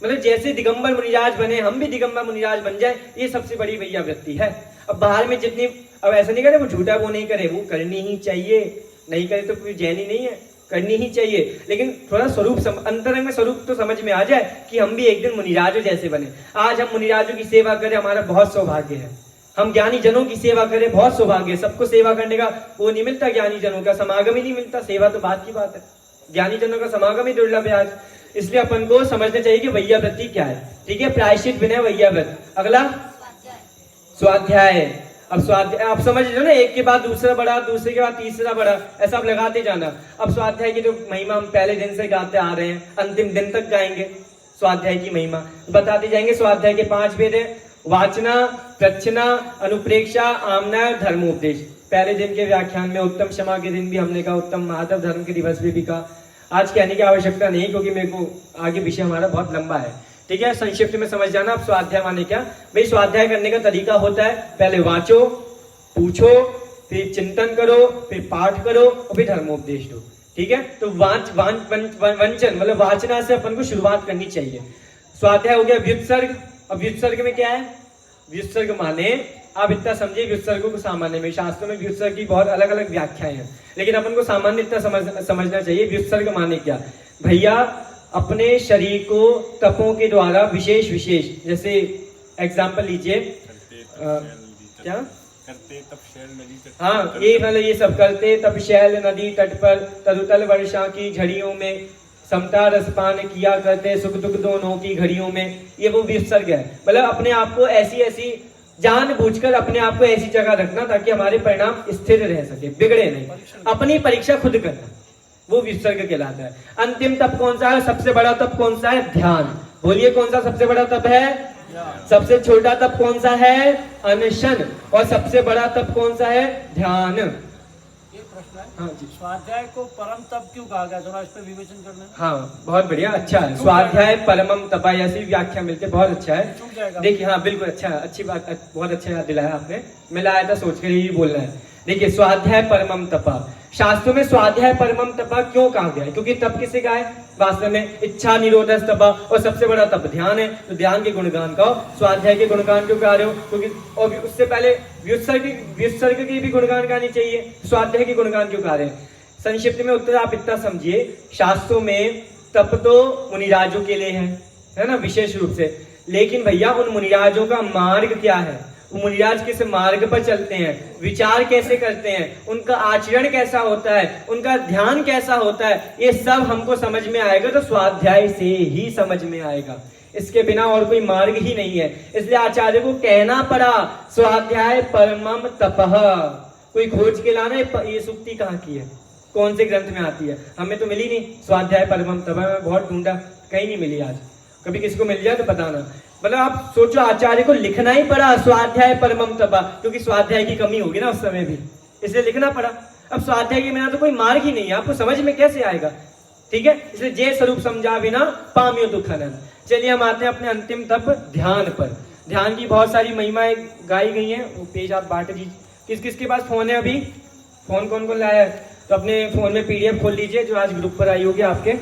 मतलब जैसे दिगंबर मुनिराज बने, हम भी दिगंबर मुनिराज बन जाए, ये सबसे बड़ी भैया वृत्ति है। अब बाहर में जितनी, अब ऐसा नहीं करे वो झूठा वो नहीं करे, वो करनी ही चाहिए, नहीं करे तो कोई जैनी नहीं है, करनी ही चाहिए, लेकिन थोड़ा स्वरूप अंतरंग में स्वरूप तो समझ में आ जाए कि हम भी एक दिन मुनिराजों जैसे बने। आज हम मुनिराजों की सेवा करें, हमारा बहुत सौभाग्य है। हम ज्ञानी जनों की सेवा करें, बहुत सौभाग्य है। सबको सेवा करने का वो नहीं मिलता, ज्ञानी जनों का समागम ही नहीं मिलता, सेवा तो बात की बात है, ज्ञानी जनों का समागम ही दुर्लभ है आज। इसलिए अपन को समझना चाहिए कि वैया वृत्ति क्या है। ठीक है, प्रायश्चित विनय वैया व्रत। अगला स्वाध्याय। अब स्वाध्याय आप समझ लो ना, एक के बाद दूसरा बड़ा, दूसरे के बाद तीसरा बड़ा, ऐसा आप लगाते जाना। अब स्वाध्याय की जो महिमा हम पहले दिन से गाते आ रहे हैं, अंतिम दिन तक गाएंगे स्वाध्याय की महिमा, बताते जाएंगे। स्वाध्याय के 5 भेद है, वाचना, प्रच्छना, अनुप्रेक्षा, आमना, धर्मोपदेश। पहले दिन के व्याख्यान में उत्तम क्षमा के दिन भी हमने कहा, उत्तम माधव धर्म के दिवस भी कहा। आज कहने की आवश्यकता नहीं, क्योंकि मेरे को आगे विषय हमारा बहुत लंबा है। ठीक है, संक्षिप्त में समझ जाना। अब स्वाध्याय माने क्या भाई? स्वाध्याय करने का तरीका होता है, पहले वांचो, पूछो, फिर चिंतन करो, फिर पाठ करो और फिर धर्मोपदेश दो। ठीक है, तो वंचन मतलब वाचना से अपन को शुरुआत करनी चाहिए। स्वाध्याय हो गया व्युत्सर्ग। अब व्युत्सर्ग में क्या है? व्युत्सर्ग माने आप इतना समझिए, व्युत्सर्गों को सामान्य में शास्त्रों में व्युत्सर्ग की बहुत अलग अलग व्याख्याएं हैं, लेकिन अपन को सामान्य इतना समझना चाहिए। व्युत्सर्ग माने क्या भैया? अपने शरीर को तपों के द्वारा विशेष विशेष, जैसे एग्जाम्पल लीजिए, क्या करते तप शैल नदी तट, हाँ ये मतलब ये सब करते तप शैल नदी तट पर तरुतल वर्षा की झड़ियों में समता रसपान किया करते सुख दुख दोनों की घड़ियों में। ये वो व्युत्सर्ग है, मतलब अपने आप को ऐसी ऐसी जानबूझकर अपने आप को ऐसी जगह रखना ताकि हमारे परिणाम स्थिर रह सके, बिगड़े नहीं, अपनी परीक्षा खुद करना, वो व्युत्सर्ग कहलाता है। अंतिम तप कौन सा है? सबसे बड़ा तप कौन सा है? ध्यान। बोलिए कौन सा सबसे बड़ा तप है? सबसे छोटा तप कौन सा है? अनशन। और सबसे बड़ा तप कौन सा है? ध्यान। ये प्रश्न है, हाँ जी। स्वाध्याय को परम तप क्यों कहा गया? थोड़ा इस पे विवेचन करना। हाँ बहुत बढ़िया, अच्छा है। स्वाध्याय परमम तपा, ऐसी व्याख्या मिलती है, बहुत अच्छा है। देखिए हाँ बिल्कुल अच्छा, अच्छी बात, बहुत अच्छा याद दिलाया आपने, मैं लाया था सोच कर ही बोलना है। देखिए स्वाध्याय परमम तपा, शास्त्रों में स्वाध्याय परमम तपा क्यों कहा गया है? क्योंकि तप किसे का है? वास्तव में इच्छा निरोधस तपा, और सबसे बड़ा तप ध्यान है, तो ध्यान के गुणगान का। स्वाध्याय के गुणगान क्यों गा रहे हो? क्योंकि और उससे पहले व्युत्सर्ग की भी गुणगान गानी चाहिए, स्वाध्याय के गुणगान क्यों गा रहे हैं? संक्षिप्त में उत्तर आप इतना समझिए, शास्त्रों में तप तो मुनिराजों के लिए है ना, विशेष रूप से, लेकिन भैया उन मुनिराजों का मार्ग क्या है? मुनिराज किस मार्ग पर चलते हैं, विचार कैसे करते हैं, उनका आचरण कैसा होता है, उनका ध्यान कैसा होता है, ये सब हमको समझ में आएगा तो स्वाध्याय से ही समझ में आएगा, इसके बिना और कोई मार्ग ही नहीं है। इसलिए आचार्य को कहना पड़ा स्वाध्याय परमम तपः। कोई खोज के लाना ये सूक्ति कहाँ की है, कौन से ग्रंथ में आती है? हमें तो मिली नहीं स्वाध्याय परमम तपः, मैं बहुत ढूंढा, कहीं नहीं मिली। आज कभी किसी को मिल जाए तो बताना। मतलब आप सोचो, आचार्य को लिखना ही पड़ा स्वाध्याय परमम तपा, क्योंकि स्वाध्याय की कमी होगी ना उस समय भी, इसलिए लिखना पड़ा। अब स्वाध्याय के बिना तो कोई मार्ग ही नहीं है, आपको समझ में कैसे आएगा? ठीक है, इसलिए जे स्वरूप समझा बिना पामियो दुखनन। चलिए हम आते हैं अपने अंतिम तप ध्यान पर। ध्यान की बहुत सारी महिमाएं गाई गई हैं, वो पेज आप बांट दीजिए। किस किस के पास फोन है? अभी फोन कौन कौन लाया है? तो अपने फोन में PDF खोल लीजिए जो आज ग्रुप पर आई होगी आपके।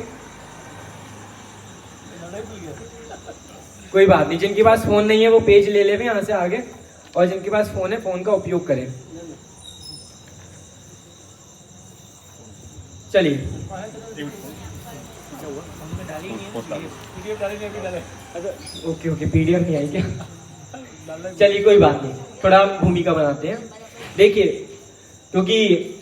कोई बात नहीं, जिनके पास फोन नहीं है वो पेज ले ले यहाँ से आगे, और जिनके पास फोन है फोन का उपयोग करें। चलिए ओके PDF नहीं आई क्या? चलिए कोई बात नहीं, थोड़ा भूमिका बनाते हैं। देखिए, क्योंकि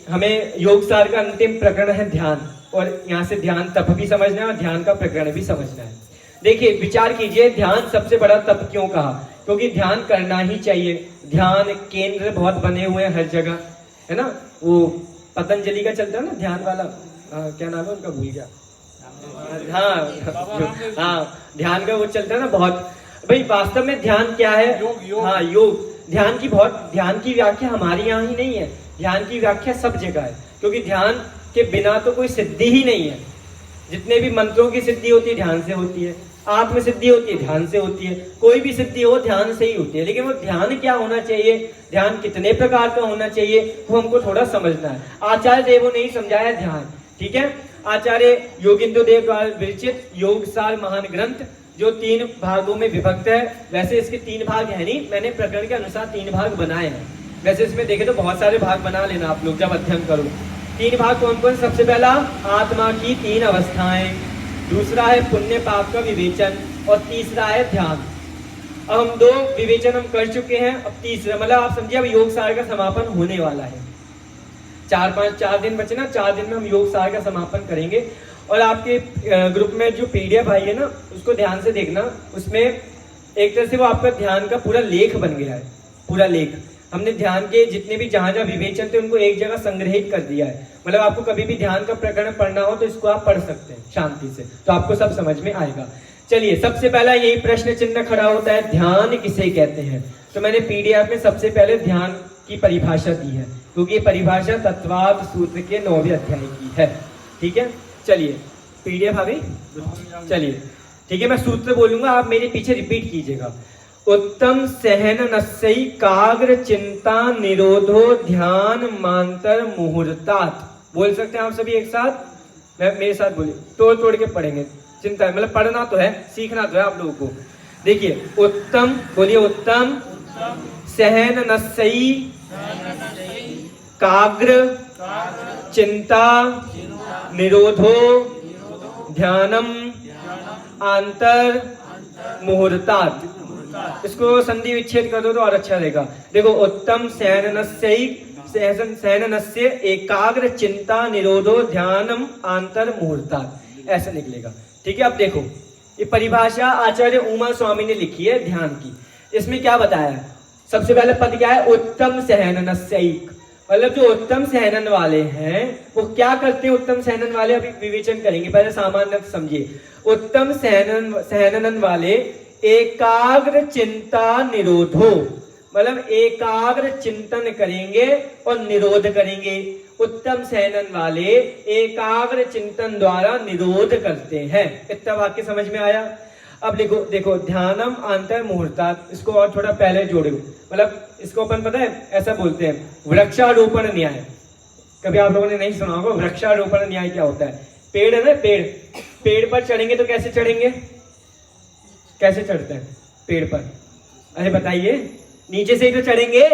हमें योग सार का अंतिम प्रकरण है ध्यान, और यहाँ से ध्यान तप भी समझना है और ध्यान का प्रकरण भी समझना है। देखिए विचार कीजिए, ध्यान सबसे बड़ा तप क्यों कहा? क्योंकि ध्यान करना ही चाहिए। ध्यान केंद्र बहुत बने हुए हैं हर जगह, है ना। वो पतंजलि का चलता है ना ध्यान वाला, क्या नाम है उनका, भूल गया। हाँ ध्यान का वो चलता है ना बहुत। भाई वास्तव में ध्यान क्या है? योग। हाँ योग। ध्यान की व्याख्या हमारे यहाँ ही नहीं है, ध्यान की व्याख्या सब जगह है, क्योंकि ध्यान के बिना तो कोई सिद्धि ही नहीं है। जितने भी मंत्रों की सिद्धि होती है ध्यान से होती है, आत्म सिद्धि होती है ध्यान से होती है, कोई भी सिद्धि हो ध्यान से ही होती है। लेकिन वो ध्यान क्या होना चाहिए, ध्यान कितने प्रकार का होना चाहिए, वो हमको थोड़ा समझना है। आचार्य देवों ने ही समझाया ध्यान। ठीक है, आचार्य योगिंद्र देव द्वारा विरचित योग सार महान ग्रंथ जो 3 भागों में विभक्त है। वैसे इसके 3 भाग है नहीं, मैंने प्रकरण के अनुसार 3 भाग बनाए हैं। वैसे इसमें देखे तो बहुत सारे भाग बना लेना आप लोग जब अध्ययन करो। 3 भाग कौन कौन? सबसे पहला आत्मा की 3 अवस्थाएं, दूसरा है पुण्य पाप का विवेचन और तीसरा है ध्यान। अब हम 2 विवेचन हम कर चुके हैं, अब तीसरा मतलब आप समझिए अब योग सार का समापन होने वाला है। 4 दिन बचे ना, 4 दिन में हम योग सार का समापन करेंगे। और आपके ग्रुप में जो पीडीएफ आई है ना, उसको ध्यान से देखना। उसमें एक तरह से वो आपका ध्यान का पूरा लेख बन गया है, पूरा लेख। हमने ध्यान के जितने भी जहां जहां विवेचन थे उनको एक जगह संग्रहित कर दिया है। मतलब आपको कभी भी ध्यान का प्रकरण पढ़ना हो तो इसको आप पढ़ सकते हैं शांति से, तो आपको सब समझ में आएगा। चलिए, सबसे पहला यही प्रश्न चिन्ह खड़ा होता है, ध्यान किसे कहते हैं? तो मैंने पीडीएफ में सबसे पहले ध्यान की परिभाषा दी है, क्योंकि ये परिभाषा तत्वार्थ सूत्र के 9वें अध्याय की है। ठीक है, चलिए पीडीएफ आ गई। चलिए ठीक है, मैं सूत्र बोलूंगा, आप मेरे पीछे रिपीट कीजिएगा। उत्तम सहननस्य काग्र चिंता निरोधो ध्यान मांतर मुहूर्तात्। बोल सकते हैं आप सभी एक साथ? मैं मेरे साथ बोलिए, तोड़ तोड़ के पढ़ेंगे, चिंता है मतलब पढ़ना तो है, सीखना तो है आप लोगों को। देखिए, उत्तम बोलिए, उत्तम सहननस्य काग्र चिंता निरोधो ध्यानम आंतर मुहूर्तात्। इसको संधि विच्छेद कर दो तो और अच्छा रहेगा। देखो, उत्तम सहननस्य एकाग्र चिंता निरोधो ध्यानम आंतर मुहूर्तात्, ऐसा निकलेगा। ठीक है, अब देखो ये परिभाषा आचार्य उमा स्वामी ने लिखी है ध्यान की। इसमें क्या बताया है? सबसे पहले पद क्या है? उत्तम सहननस्य। मतलब जो उत्तम सहनन वाले हैं वो क्या करते हैं? उत्तम सहनन वाले अभी विवेचन करेंगे, पहले सामान्य समझिए। उत्तम सहनन वाले एकाग्र चिंता निरोधो, मतलब एकाग्र चिंतन करेंगे और निरोध करेंगे। उत्तम सहनन वाले एकाग्र चिंतन द्वारा निरोध करते हैं। इतना वाक्य समझ में आया? अब देखो ध्यानम आंतर मुहूर्तात्, इसको और थोड़ा पहले जोड़ो। मतलब इसको अपन पता है ऐसा बोलते हैं, वृक्षारोपण न्याय। कभी आप लोगों ने नहीं सुना होगा वृक्षारोपण न्याय क्या होता है? पेड़ है ना, पेड़ पर चढ़ेंगे तो कैसे चढ़ेंगे? कैसे चढ़ते हैं पेड़ पर? अरे बताइए, नीचे से ही तो चढ़ेंगे।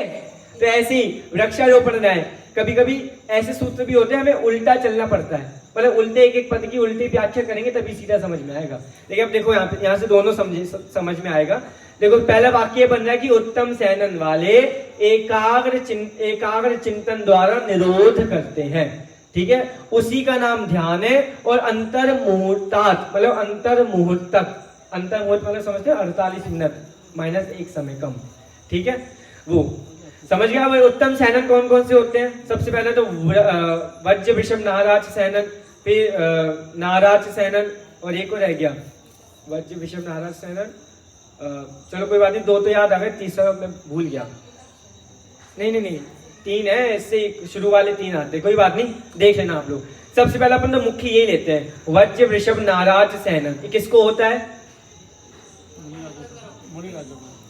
तो ऐसे ही वृक्षारोपण न्याय, कभी कभी ऐसे सूत्र भी होते हैं हमें उल्टा चलना पड़ता है, मतलब उल्टे एक एक पद की उल्टी व्याख्या करेंगे तभी सीधा समझ में आएगा। लेकिन अब देखो यहाँ से दोनों समझ में आएगा। देखो, पहला वाक्य बन रहा है कि उत्तम सहनन वाले एकाग्र चिंतन द्वारा निरोध करते हैं। ठीक है, उसी का नाम ध्यान है। और अंतर मुहूर्तात् मतलब अंतर मुहूर्त तक, अंतर मुहूर्त मतलब समझते हैं 48 मिनट -1 समय कम। ठीक है, वो समझ गया। भाई उत्तम सहनन कौन कौन से होते हैं? सबसे पहले तो वज्र वृषभ नाराज सहनन, फिर नाराज सहनन, और एक और रह गया वज्र वृषभ नाराज सहनन। चलो कोई बात नहीं, 2 तो याद आ गए, तीसरा मैं भूल गया। नहीं 3 है, इससे शुरू वाले 3 आते, कोई बात नहीं, देख लेना आप लोग। सबसे पहले अपन तो मुख्य यही लेते हैं, वज्र वृषभ नाराज सहनन। ये किसको होता है?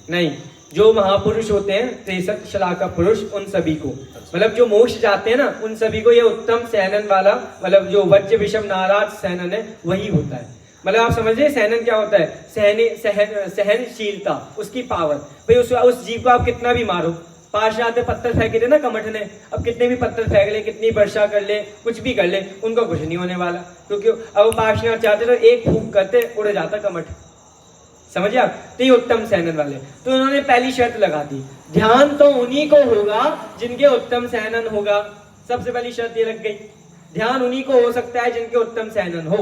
नहीं, जो महापुरुष होते हैं 63 शलाका पुरुष, उन सभी को, मतलब जो मोक्ष जाते हैं ना उन सभी को ये उत्तम सहनन वाला, मतलब जो वज्र विषम नाराज सहनन है वही होता है। मतलब आप समझिए सहनन क्या होता है? सहनशीलता, उसकी पावर। भाई उस जीव को आप कितना भी मारो, पास आते पत्थर फेंके थे ना कमठ ने, अब कितने भी पत्थर फेंक ले, कितनी वर्षा कर ले, कुछ भी कर ले, उनको कुछ नहीं होने वाला, क्योंकि अब पास चाहते तो एक फूंक करते उड़ जाता कमठ। समझिए आप? तो ये उत्तम सहनन वाले। तो उन्होंने पहली शर्त लगा दी, ध्यान तो उन्हीं को होगा जिनके उत्तम सहनन होगा। सबसे पहली शर्त ये लग गई, ध्यान उन्हीं को हो सकता है जिनके उत्तम सहनन हो।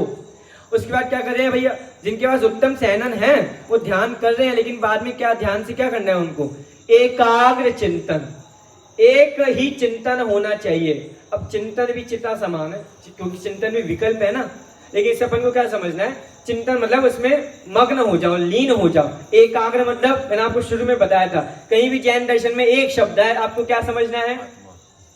उसके बाद क्या कर रहे हैं भैया? जिनके पास उत्तम सहनन है वो ध्यान कर रहे हैं, लेकिन बाद में क्या ध्यान से क्या करना है उनको? एकाग्र चिंतन, एक ही चिंतन होना चाहिए। अब चिंतन भी चिता समान है, क्योंकि चिंतन भी विकल्प है ना, लेकिन इस अपन को क्या समझना है? चिंतन मतलब उसमें मग्न हो जाओ, लीन हो जाओ। एकाग्र मतलब मैंने आपको शुरू में बताया था, कहीं भी जैन दर्शन में एक शब्द है, आपको क्या समझना है?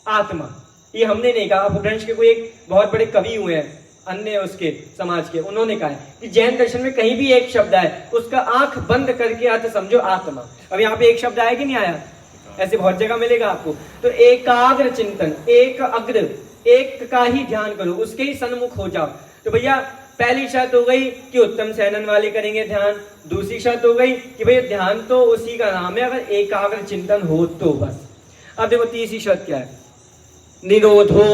आत्मा। ये हमने नहीं कहा, अपभ्रंश के कोई एक बहुत बड़े कवि हुए हैं अन्य उसके समाज के, उन्होंने कहा है कि जैन दर्शन में कहीं भी एक शब्द है उसका आंख बंद करके अर्थ समझो आत्मा। अब यहाँ पे एक शब्द आया कि नहीं आया? ऐसे बहुत जगह मिलेगा आपको। तो एकाग्र चिंतन, एक अग्र, एक का ही ध्यान करो, उसके ही सन्मुख हो जाओ। तो भैया पहली शर्त हो गई कि उत्तम सैनन वाले करेंगे ध्यान। दूसरी शर्त हो गई कि भाई ध्यान तो उसी का नाम है अगर एकाग्र चिंतन हो तो बस। अब देखो तीसरी शर्त क्या है, निरोधो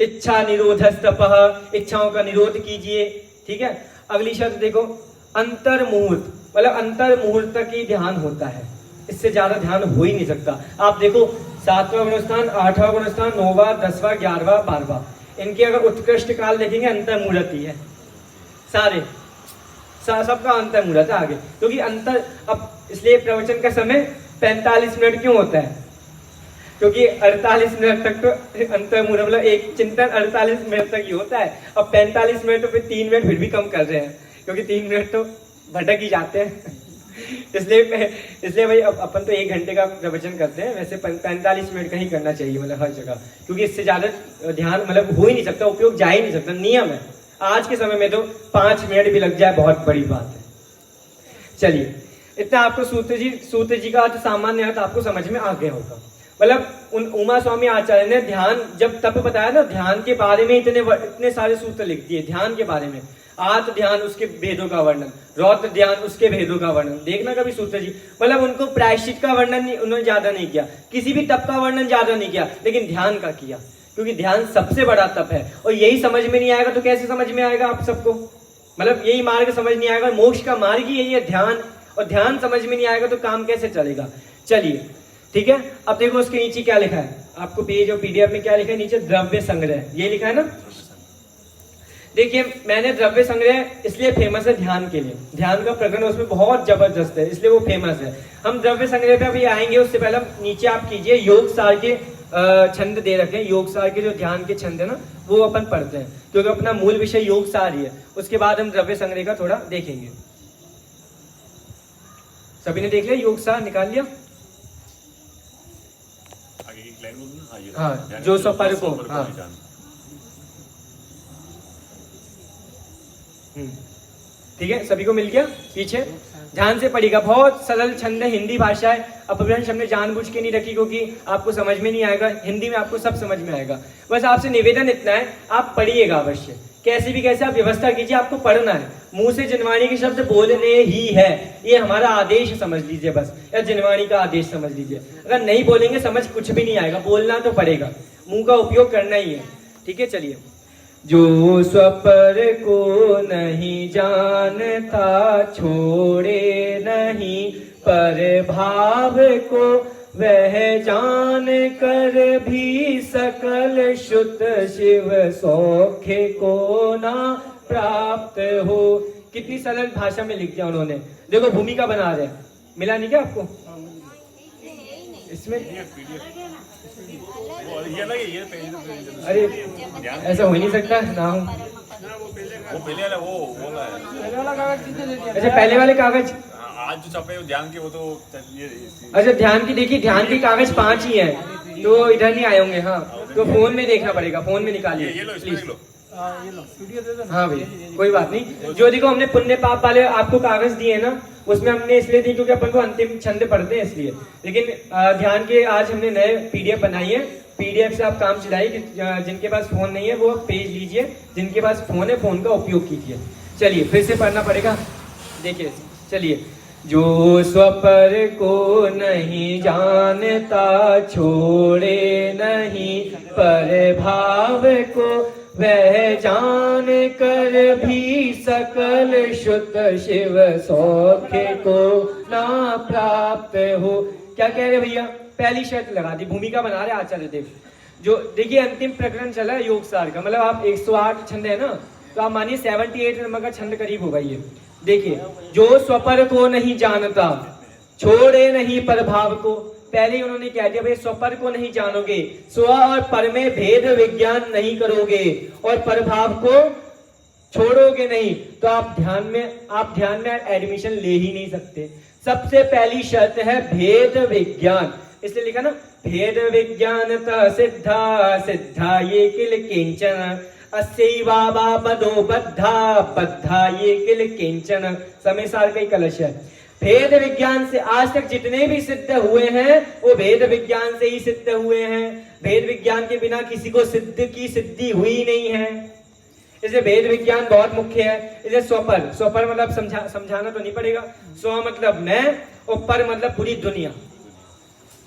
इच्छा निरोधस्तपः, इच्छाओं का निरोध कीजिए, ठीक है। अगली शर्त देखो, अंतर मुहूर्त, मतलब अंतर मुहूर्त तक ही ध्यान होता है, इससे ज्यादा ध्यान हो ही नहीं सकता। आप देखो 7वां गुणस्थान, 8वां गुणस्थान, 9वां, 10वां, 11वां, 12वां, इनके अगर उत्कृष्ट काल देखेंगे अंतर मुहूर्त ही है सारे, सबका अंतर मुहूर्त है आगे, क्योंकि अंतर, अब इसलिए प्रवचन का समय 45 मिनट क्यों होता है, क्योंकि 48 मिनट तक तो अंतर मुहूर्त, मतलब एक चिंतन 48 मिनट तक ही होता है। अब 45 मिनट तो फिर 3 मिनट फिर भी कम कर रहे हैं, क्योंकि 3 मिनट तो भटक ही जाते हैं। इसलिए भाई अब अपन तो 1 घंटे का प्रवचन करते हैं, वैसे 45 मिनट का ही करना चाहिए, मतलब हर जगह, क्योंकि इससे ज्यादा ध्यान मतलब हो ही नहीं सकता, उपयोग जा ही नहीं सकता, नियम है। आज के समय में तो 5 मिनट भी लग जाए बहुत बड़ी बात है। चलिए, इतना आपको सूत्र जी का अर्थ, सामान्य अर्थ आपको समझ में आ गया होगा। मतलब उन उमा स्वामी आचार्य ने ध्यान जब तप बताया ना, ध्यान के बारे में इतने सारे सूत्र लिख दिए ध्यान के बारे में। आत्म ध्यान उसके भेदों का वर्णन, रौद्र ध्यान उसके भेदों का वर्णन, देखना कभी सूत्र जी, मतलब उनको प्रायश्चित का वर्णन उन्होंने ज्यादा नहीं किया, किसी भी तप का वर्णन ज्यादा नहीं किया, लेकिन ध्यान का किया, क्योंकि ध्यान सबसे बड़ा तप है। और यही समझ में नहीं आएगा तो कैसे समझ में आएगा आप सबको, मतलब यही मार्ग समझ नहीं आएगा, मोक्ष का मार्ग ही यही है ध्यान, और ध्यान समझ में नहीं आएगा तो काम कैसे चलेगा। चलिए ठीक है, अब देखो उसके नीचे क्या लिखा है, आपको पेज और पीडीएफ में क्या लिखा है, नीचे द्रव्य संग्रह, ये लिखा है ना। देखिए मैंने द्रव्य संग्रह इसलिए फेमस है ध्यान के लिए, ध्यान का प्रकरण उसमें बहुत जबरदस्त है, इसलिए वो फेमस है। हम द्रव्य संग्रह पे अभी आएंगे, उससे पहले नीचे आप कीजिए योग सार के छंद दे रखे हैं, योग सार के जो ध्यान के छंद है ना वो अपन पढ़ते हैं, क्योंकि अपना मूल विषय योग सार ही है। उसके बाद हम द्रव्य संग्रह का थोड़ा देखेंगे। सभी ने देख लिया, योग सार निकाल लिया? हाँ, जो स्वपर को, हाँ ठीक है, सभी को मिल गया। पीछे ध्यान से पढ़िएगा, बहुत सरल छंद है, हिंदी भाषा है, अपभ्रंश हमने जानबूझ के नहीं रखी क्योंकि आपको समझ में नहीं आएगा, हिंदी में आपको सब समझ में आएगा। बस आपसे निवेदन इतना है, आप पढ़िएगा अवश्य, कैसे भी कैसे आप व्यवस्था कीजिए, आपको पढ़ना है, मुंह से जिनवाणी के शब्द बोलने ही है, ये हमारा आदेश समझ लीजिए बस, या जिनवाणी का आदेश समझ लीजिए। अगर नहीं बोलेंगे समझ कुछ भी नहीं आएगा, बोलना तो पड़ेगा, मुंह का उपयोग करना ही है, ठीक है। चलिए, जो स्वपर को नहीं जानता छोड़े नहीं पर भाव को, वह जान कर भी सकल शुद्ध शिव सौख्य को ना प्राप्त हो। कितनी सरल भाषा में लिख दिया उन्होंने, देखो भूमिका बना रहे हैं, मिला नहीं क्या आपको इसमें? अरे ऐसा हो ही नहीं सकता ना हो। अच्छा पहले वाले कागज आज जो छपे ध्यान के वो तो अच्छा ध्यान की देखिए, ध्यान के कागज 5 ही हैं, तो इधर नहीं आए होंगे। हाँ तो फोन में देखना पड़ेगा, फोन में निकालिए प्लीज। हाँ भाई कोई बात नहीं। जो देखो हमने पुण्य पाप वाले आपको कागज दिए ना, उसमें हमने इसलिए दी क्योंकि अपन को अंतिम छंद पढ़ते हैं इसलिए, लेकिन ध्यान के आज हमने नए पीडीएफ बनाई है, पीडीएफ से आप काम चलाइए। जिनके पास फोन नहीं है वो पेज लीजिए, जिनके पास फोन है फोन का उपयोग कीजिए। चलिए फिर से पढ़ना पड़ेगा, देखिए चलिए। जो स्वपर को नहीं जानता छोड़े नहीं पर भाव को, वह जान कर भी सकल शुद्ध शिव सौख्य को ना प्राप्त हो। क्या कह रहे भैया, पहली शर्त लगा दी, भूमिका बना रहे आचार्य देव। जो देखिए अंतिम प्रकरण चला है योग सार का, मतलब आप 108 छंद है ना, तो आप मानिए 78 नंबर का छंद करीब होगा ये। देखिए, जो स्वपर को नहीं जानता छोड़े नहीं पर भाव को, पहले उन्होंने क्या दिया, भाई स्वपर को नहीं जानोगे, स्व और पर में भेद विज्ञान नहीं करोगे और परभाव को छोड़ोगे नहीं, तो आप ध्यान में एडमिशन ले ही नहीं सकते। सबसे पहली शर्त है भेद विज्ञान, इसलिए लिखा ना, भेद विज्ञान सिद्धा सिद्धा ये किल किंचन, अस्यैवा पदो बद्धा बद्धा ये किल किंचन। समय सार का ही कलश है। भेद विज्ञान से आज तक जितने भी सिद्ध हुए हैं वो भेद विज्ञान से ही सिद्ध हुए हैं, भेद विज्ञान के बिना किसी को सिद्ध की सिद्धि हुई नहीं है। इसलिए वेद विज्ञान बहुत मुख्य है। इसलिए स्वपर, स्वपर मतलब समझाना तो नहीं पड़ेगा। स्व मतलब मैं और पर मतलब पूरी दुनिया।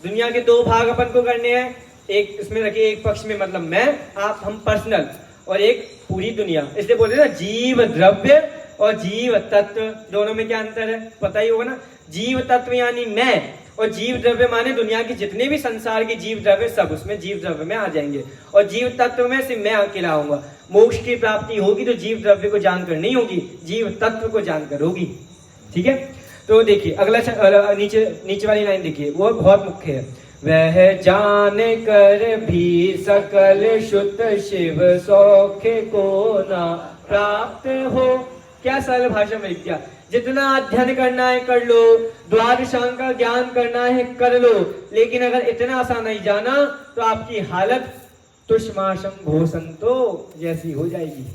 दुनिया के दो भाग अपन को करने हैं, एक इसमें रखिए, एक पक्ष में मतलब मैं, आप, हम पर्सनल, और एक पूरी दुनिया। इसलिए बोलते हैं ना जीव द्रव्य और जीव तत्व, दोनों में क्या अंतर है पता ही होगा ना। जीव तत्व यानी मैं, और जीव द्रव्य माने दुनिया के जितने भी संसार के जीव द्रव्य सब उसमें जीव द्रव्य में आ जाएंगे, और जीव तत्व में सिर्फ मैं अकेला आऊंगा। मोक्ष की प्राप्ति होगी तो जीव द्रव्य को जानकर नहीं होगी, जीव तत्व को जानकर होगी। ठीक है, तो देखिए अगला नीचे वाली लाइन देखिए, वो बहुत मुख्य है। वह जान कर भी सकल शुद्ध शिव सौख्य को ना प्राप्त हो। क्या सरल भाषा में लिख दिया, जितना अध्ययन करना है कर लो, द्वादशांग का ज्ञान करना है कर लो, लेकिन अगर इतना सा नहीं जाना तो आपकी हालत तुष्माशम भोसंतो जैसी हो जाएगी।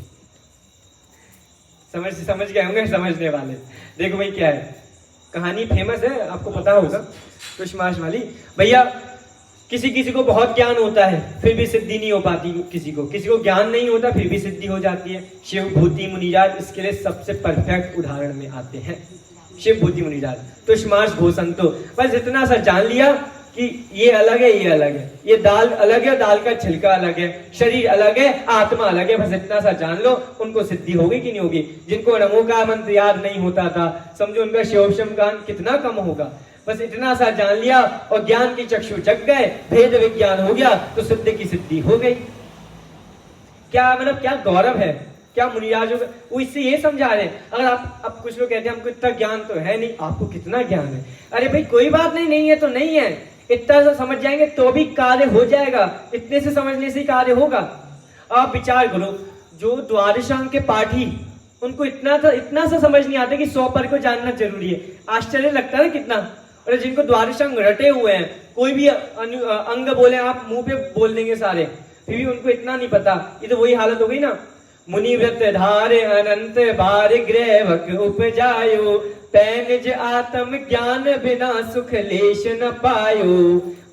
समझ गए होंगे समझने वाले। देखो भाई क्या है, कहानी फेमस है, आपको पता होगा, तुष्माश वाली। भैया किसी को बहुत ज्ञान होता है फिर भी सिद्धि नहीं हो पाती, किसी को ज्ञान नहीं होता फिर भी सिद्धि हो जाती है। शिव भूति मुनिराज इसके लिए सबसे परफेक्ट उदाहरण में आते हैं। शिव भूति मुनिराज तुष्माश भूसंतो, बस इतना सा जान लिया कि ये अलग है, ये अलग है, ये दाल अलग है, दाल का छिलका अलग है, शरीर अलग है, आत्मा अलग है, बस इतना सा जान लो, उनको सिद्धि होगी कि नहीं होगी। जिनको नमो का मंत्र याद नहीं होता था, समझो उनका शिवोपशम ज्ञान कितना कम होगा। बस इतना सा जान लिया और ज्ञान की चक्षु जग गए, भेद विज्ञान हो गया तो सिद्धि की सिद्धि हो गई। क्या मतलब क्या गौरव है, क्या मुनिराजों का, वो इससे ये समझा रहे हैं। अगर आप, अब कुछ लोग कहते हैं हमको इतना ज्ञान तो है नहीं, आपको कितना ज्ञान है। अरे भाई कोई बात नहीं, नहीं है तो नहीं है, इतना सा समझ जाएंगे तो भी कार्य हो जाएगा, इतने से समझने से कार्य होगा। आप विचार करो, जो द्वादशांग के पाठी, उनको इतना सा समझ नहीं आता कि 100 पर को जानना जरूरी है। आश्चर्य लगता है कितना। और जिनको द्वादशांग रटे हुए हैं, कोई भी अंग बोले आप मुंह पे बोल देंगे सारे, फिर भी उनको इतना नहीं पता। ये तो वही हालत हो गई ना। मुनिव्रत धारे अनंत बार ग्रहवक उपजायो, पैनिज आत्म ज्ञान बिना सुख लेश न पायो।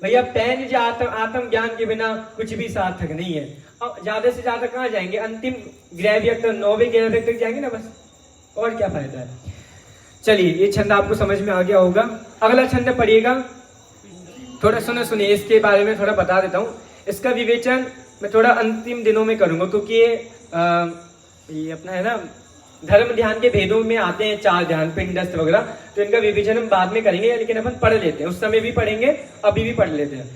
भैया पैनिज आत्म ज्ञान के बिना कुछ भी सार्थक नहीं है। अब ज्यादा से ज्यादा कहाँ जाएंगे, अंतिम ग्रह व्यक्त 9वें ग्रह व्यक्त तक जाएंगे ना बस, और क्या फायदा है। चलिए ये छंद आपको समझ में आ गया होगा। अगला छंद पढ़िएगा, थोड़ा सुनिए, इसके बारे में थोड़ा बता देता हूँ। इसका विवेचन मैं थोड़ा अंतिम दिनों में करूंगा, क्योंकि ये अपना है ना धर्म ध्यान के भेदों में आते हैं 4 ध्यान, पिंडस्थ वगैरह, तो इनका विवेचन हम बाद में करेंगे, लेकिन अपन पढ़ लेते हैं, उस समय भी पढ़ेंगे, अभी भी पढ़ लेते हैं।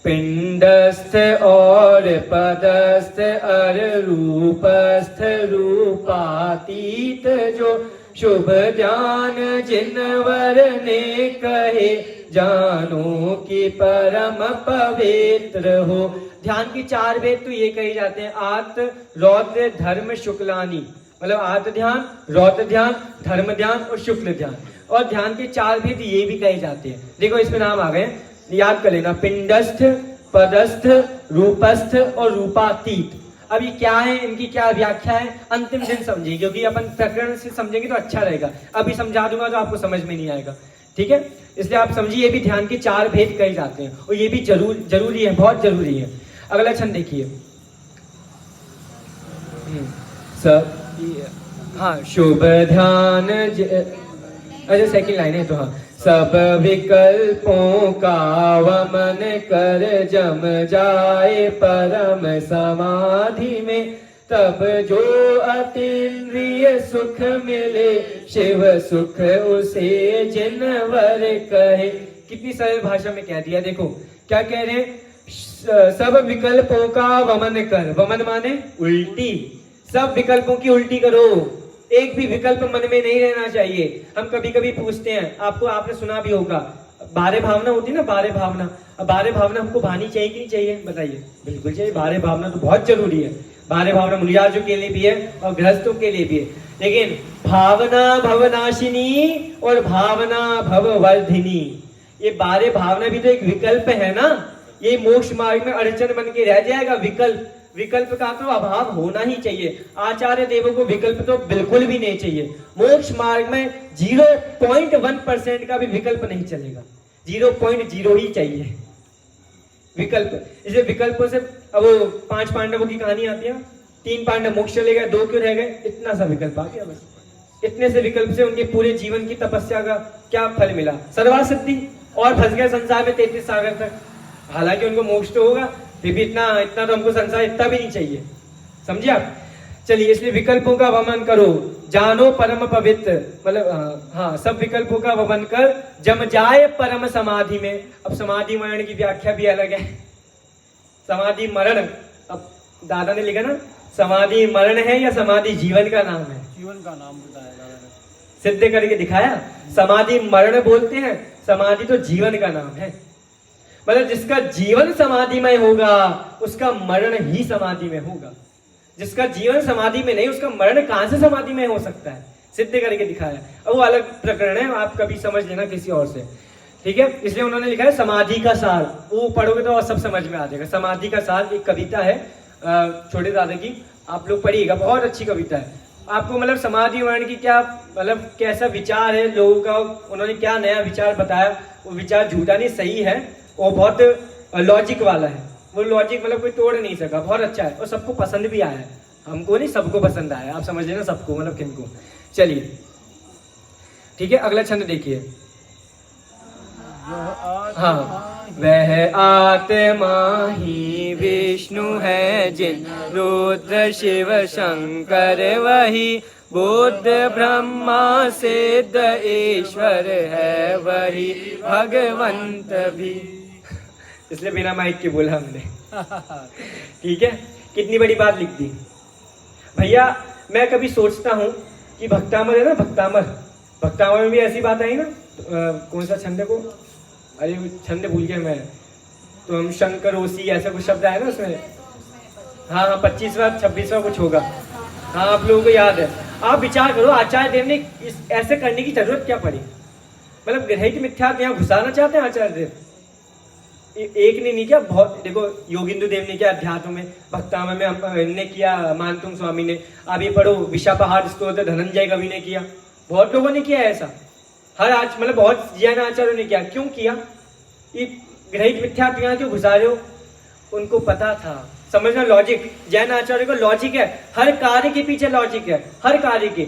पिंडस्थ और पदस्थ अर रूपस्थ रूपातीत, जो शुभ ध्यान जिनवर ने कहे, जानो कि परम पवित्र हो। ध्यान की 4 भेद तो ये कहे जाते हैं, आत रौद्र धर्म शुक्लानी, मतलब आत ध्यान, रौद्र ध्यान, धर्म ध्यान और शुक्ल ध्यान। और ध्यान के 4 भेद ये भी कहे जाते हैं। देखो इसमें नाम आ गए, याद कर लेना, पिंडस्थ, पदस्थ, रूपस्थ और रूपातीत। अब ये क्या है, इनकी क्या व्याख्या है, अंतिम दिन समझिए, क्योंकि अपन प्रकरण से समझेंगे तो अच्छा रहेगा। अभी समझा दूंगा तो आपको समझ में नहीं आएगा, ठीक है। इसलिए आप समझिए, ये भी ध्यान के 4 भेद कहे जाते हैं, और ये भी जरूरी है, बहुत जरूरी है। अगला छंद देखिए, सब, हाँ, शुभ ध्यान, अच्छा सेकंड लाइन है तो, हाँ, सब विकल्पों का वमन कर जम जाए परम समाधि में, तब जो अतीन्द्रिय सुख मिले, शिव सुख उसे जिनवर कहे। कितनी सरल भाषा में कह दिया। देखो क्या कह रहे हैं, सब विकल्पों का वमन कर, वमन माने उल्टी, सब विकल्पों की उल्टी करो, एक भी विकल्प मन में नहीं रहना चाहिए। हम कभी कभी पूछते हैं, आपने सुना भी होगा, बारे भावना होती है ना, बारे भावना। अब बारे भावना हमको भानी चाहिए कि नहीं चाहिए, बताइए। बिल्कुल चाहिए, बारे भावना तो बहुत जरूरी है। बारे भावना मुनिराजों के लिए भी है और गृहस्थों के लिए भी है, लेकिन भावना भवनाशिनी और भावना भववर्धिनी, ये बारे भावना भी तो एक विकल्प है ना। ये मोक्ष मार्ग में अड़चन बन के रह जाएगा। विकल्प का तो अभाव होना ही चाहिए। आचार्य देवों को विकल्प तो बिल्कुल भी नहीं चाहिए। मोक्ष मार्ग में 0.1% का भी विकल्प नहीं चलेगा, 0.0 ही चाहिए विकल्प। इसलिए विकल्पों से, अब वो 5 पांडवों की कहानी आती है, 3 पांडव मोक्ष चले गए, 2 क्यों रह गए? इतना सा विकल्प आ गया बस। इतने से विकल्प से उनके पूरे जीवन की तपस्या का क्या फल मिला? सर्वार्थ सिद्धि, और फंस गए संसार में 33 सागर तक। हालांकि उनको मोक्ष तो होगा, फिर भी इतना तो हमको संसार इतना भी नहीं चाहिए, समझे आप? चलिए, इसलिए विकल्पों का वमन करो, जानो परम पवित्र, मतलब हाँ, सब विकल्पों का वमन कर जम जाए परम समाधि में। अब समाधि मरण की व्याख्या भी अलग है। समाधि मरण, अब दादा ने लिखा ना, समाधि मरण है या समाधि जीवन का नाम है? जीवन का नाम बताया दादा ने, सिद्ध करके दिखाया। समाधि मरण बोलते हैं, समाधि तो जीवन का नाम है। मतलब जिसका जीवन समाधिमय होगा उसका मरण ही समाधि में होगा। जिसका जीवन समाधि में नहीं, उसका मरण कहां से समाधि में हो सकता है? सिद्ध करके दिखाया। अब वो अलग प्रकरण है, आप कभी समझ लेना किसी और से, ठीक है? इसलिए उन्होंने लिखा है समाधि का सार, वो पढ़ोगे तो सब समझ में आ जाएगा। समाधि का सार एक कविता है छोटे दादा की, आप लोग पढ़िएगा, बहुत अच्छी कविता है। आपको मतलब समाधि मरण की क्या, मतलब कैसा विचार है लोगों का, उन्होंने क्या नया विचार बताया। वो विचार झूठा नहीं, सही है, वो बहुत लॉजिक वाला है। वो लॉजिक मतलब कोई तोड़ नहीं सका, बहुत अच्छा है और सबको पसंद भी आया है। हमको नहीं, सबको पसंद आया, आप समझ लेना, सबको मतलब किनको। चलिए ठीक है, अगला छंद देखिए। हाँ, वह आत्मा ही विष्णु है जिन रुद्र शिव शंकर वही, बुद्ध ब्रह्मा सिद्ध ईश्वर है वही भगवंत भी। इसलिए बिना माइक के बोला हमने, ठीक है? कितनी बड़ी बात लिख दी भैया। मैं कभी सोचता हूँ कि भक्तामर है ना, भक्तामर में भी ऐसी बात आई ना। कौन सा छंद को, अरे छंद भूल गया मैं, तो हम शंकरोसी ऐसा कुछ शब्द आया ना उसमें। हाँ, 25वां 26वां कुछ होगा। हाँ, आप लोगों को याद है। आप विचार करो, आचार्य देव ने ऐसे करने की जरूरत क्या पड़ी? मतलब ग्रहित मिथ्यात्व यहाँ घुसाना चाहते हैं आचार्य देव। एक ने नहीं किया, बहुत। देखो, योगिंदु देव ने किया अध्यात्म में, भक्तामर में हमने किया, मानतुंग स्वामी ने। आप ये पढ़ो, विशापहार स्तोत्र धनंजय कवि ने किया, बहुत लोगों ने किया ऐसा। हर मतलब बहुत जैन आचार्यों ने किया। क्यों किया? ये ग्रहित मिथ्यात्व यहाँ क्यों घुसा रहे हो? उनको पता था, समझना लॉजिक। जैन आचार्य को लॉजिक है, हर कार्य के पीछे लॉजिक है, हर कार्य के।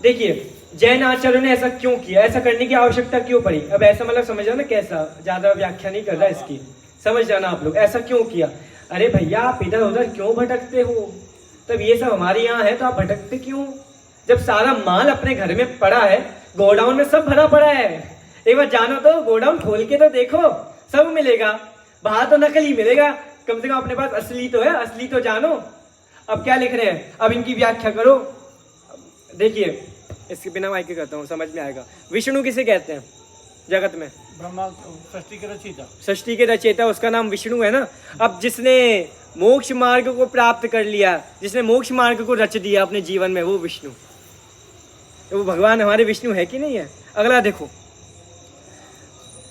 देखिए, जैन आचार्यों ने ऐसा क्यों किया, ऐसा करने की आवश्यकता क्यों पड़ी? अब ऐसा मतलब समझ जाना कैसा, ज्यादा व्याख्या नहीं कर रहा इसकी, समझ जाना आप लोग। ऐसा क्यों किया? अरे भैया, आप इधर उधर क्यों भटकते हो? तब ये सब हमारे यहाँ है तो आप भटकते क्यों? जब सारा माल अपने घर में पड़ा है, गोडाउन में सब भरा पड़ा है, एक बार जानो तो, गोडाउन खोल के तो देखो, सब मिलेगा। बाहर तो नकली मिलेगा, कम से कम अपने पास असली तो है, असली तो जानो। अब क्या लिख रहे हैं, अब इनकी व्याख्या करो। देखिए, इसके बिना माइक करता हूँ, समझ में आएगा। विष्णु किसे कहते हैं जगत में? ब्रह्मा, सृष्टि के रचयिता। सृष्टि के रचयिता, उसका नाम विष्णु है ना। अब जिसने मोक्ष मार्ग को प्राप्त कर लिया, जिसने मोक्ष मार्ग को रच दिया अपने जीवन में, वो विष्णु, वो भगवान हमारे विष्णु है कि नहीं है? अगला देखो।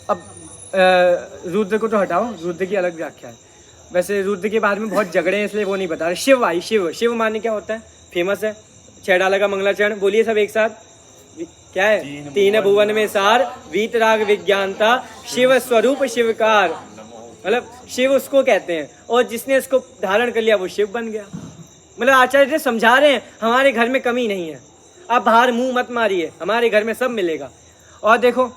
अब रुद्र को तो हटाओ, रुद्र की अलग व्याख्या है। वैसे रुद्र के बारे में बहुत झगड़े हैं, इसलिए वो नहीं बता रहे। शिव आई, शिव माने क्या होता है? फेमस है, 6 डाला का मंगलाचरण। बोलिए सब एक साथ, क्या है? 3 भुवन में सार, वीतराग विज्ञानता, शिव स्वरूप शिवकार। मतलब शिव उसको कहते हैं, और जिसने इसको धारण कर लिया वो शिव बन गया। मतलब आचार्य जी समझा रहे हैं, हमारे घर में कमी नहीं है, आप बाहर मुंह मत मारिए, हमारे घर में सब मिलेगा। और देखो,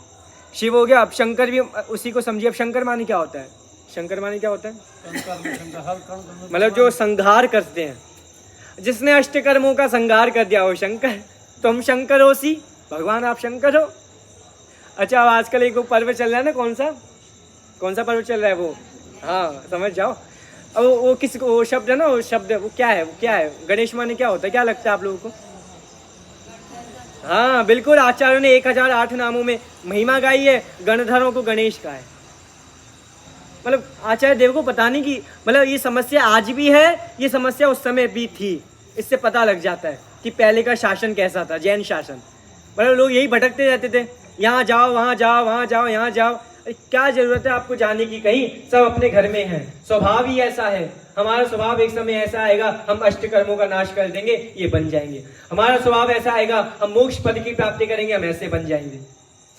शिव हो गया, अब शंकर भी उसी को समझिए। अब शंकर माने क्या होता है? शंकर माने क्या होता है? मतलब जो संहार करते हैं, जिसने अष्टकर्मों का संहार कर दिया वो शंकर। तुम शंकर हो सी, भगवान आप शंकर हो। अच्छा, अब आजकल एक पर्व चल रहा है ना, कौन सा पर्व चल रहा है वो? हाँ, समझ जाओ। अब वो किसको, वो शब्द है ना, वो शब्द वो क्या है? गणेश माने क्या होता है? क्या लगता है आप लोगों को? हाँ बिल्कुल, आचार्यों ने 1008 नामों में महिमा गाई है, गणधरों को गणेश का है। मतलब आचार्य देव को पता नहीं कि मतलब ये समस्या आज भी है, ये समस्या उस समय भी थी। इससे पता लग जाता है कि पहले का शासन कैसा था, जैन शासन। मतलब लोग यही भटकते रहते थे, यहाँ जाओ वहाँ जाओ, वहाँ जाओ यहाँ जाओ। क्या जरूरत है आपको जाने की कहीं? सब अपने घर में है, स्वभाव ही ऐसा है। हमारा स्वभाव एक समय ऐसा आएगा, हम अष्टकर्मों का नाश कर देंगे, ये बन जाएंगे। हमारा स्वभाव ऐसा आएगा, हम मोक्ष पद की प्राप्ति करेंगे, हम ऐसे बन जाएंगे।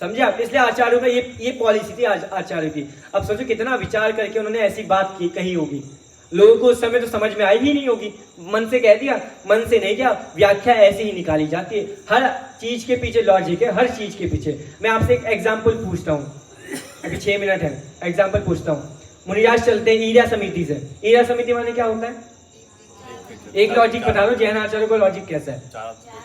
समझे आप? इसलिए आचार्यों का ये पॉलिसी थी आचार्यों की। अब सोचो कितना विचार करके उन्होंने ऐसी बात की कही होगी। लोगों को उस समय तो समझ में आई ही नहीं होगी, मन से कह दिया, मन से नहीं किया, व्याख्या ऐसे ही निकाली जाती है। हर चीज के पीछे लॉजिक है, हर चीज के पीछे। मैं आपसे एक एग्जाम्पल पूछता हूँ, अभी 6 मिनट है, एग्जाम्पल पूछता हूँ। मुनिराज चलते हैं ईरा समिति से। ईरा समिति माने क्या होता है? एक लॉजिक बता दो, जैन आचार्य को लॉजिक कैसा है?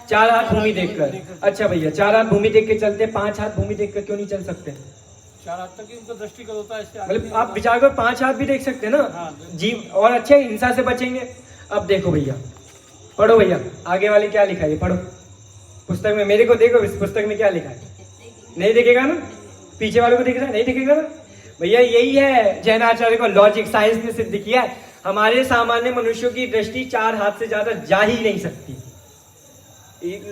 4 हाथ भूमि देखकर। अच्छा भैया, 4 हाथ भूमि देख के चलते, 5 हाथ भूमि देखकर क्यों नहीं चल सकते? 4 हाथ तक ही उनका दृष्टिगत होता है, इससे आगे मतलब नहीं आप विचार करो, 5 हाथ भी देख सकते हैं ना। हाँ, जीव और अच्छे हिंसा से बचेंगे। अब देखो भैया, पढ़ो भैया, आगे वाले क्या लिखा है, पढ़ो पुस्तक में। मेरे को देखो इस पुस्तक में क्या लिखा है, नहीं दिखेगा ना? पीछे वालों को दिख रहा है? नहीं दिखेगा ना भैया। यही है जैन आचार्य को लॉजिक, साइंस ने सिद्ध किया है। हमारे सामान्य मनुष्यों की दृष्टि 4 हाथ से ज्यादा जा ही नहीं सकती।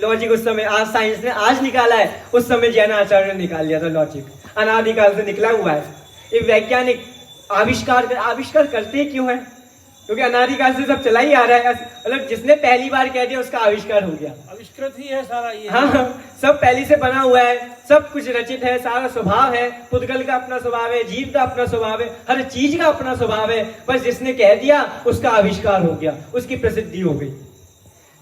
लॉजिक उस समय, आज साइंस ने आज निकाला है, उस समय जैन आचार्य ने निकाल लिया था लॉजिक, अनादिकाल से निकला हुआ है। ये वैज्ञानिक आविष्कार करते क्यों है? क्योंकि अनादिकाल से सब चला ही आ रहा है। मतलब जिसने पहली बार कह दिया उसका आविष्कार हो गया, आविष्कृत ही है सारा ये। हाँ, सब पहले से बना हुआ है, सब कुछ रचित है, सारा स्वभाव है। पुद्गल का अपना स्वभाव है, जीव का अपना स्वभाव है, हर चीज का अपना स्वभाव है। बस जिसने कह दिया उसका आविष्कार हो गया, उसकी प्रसिद्धि हो गई।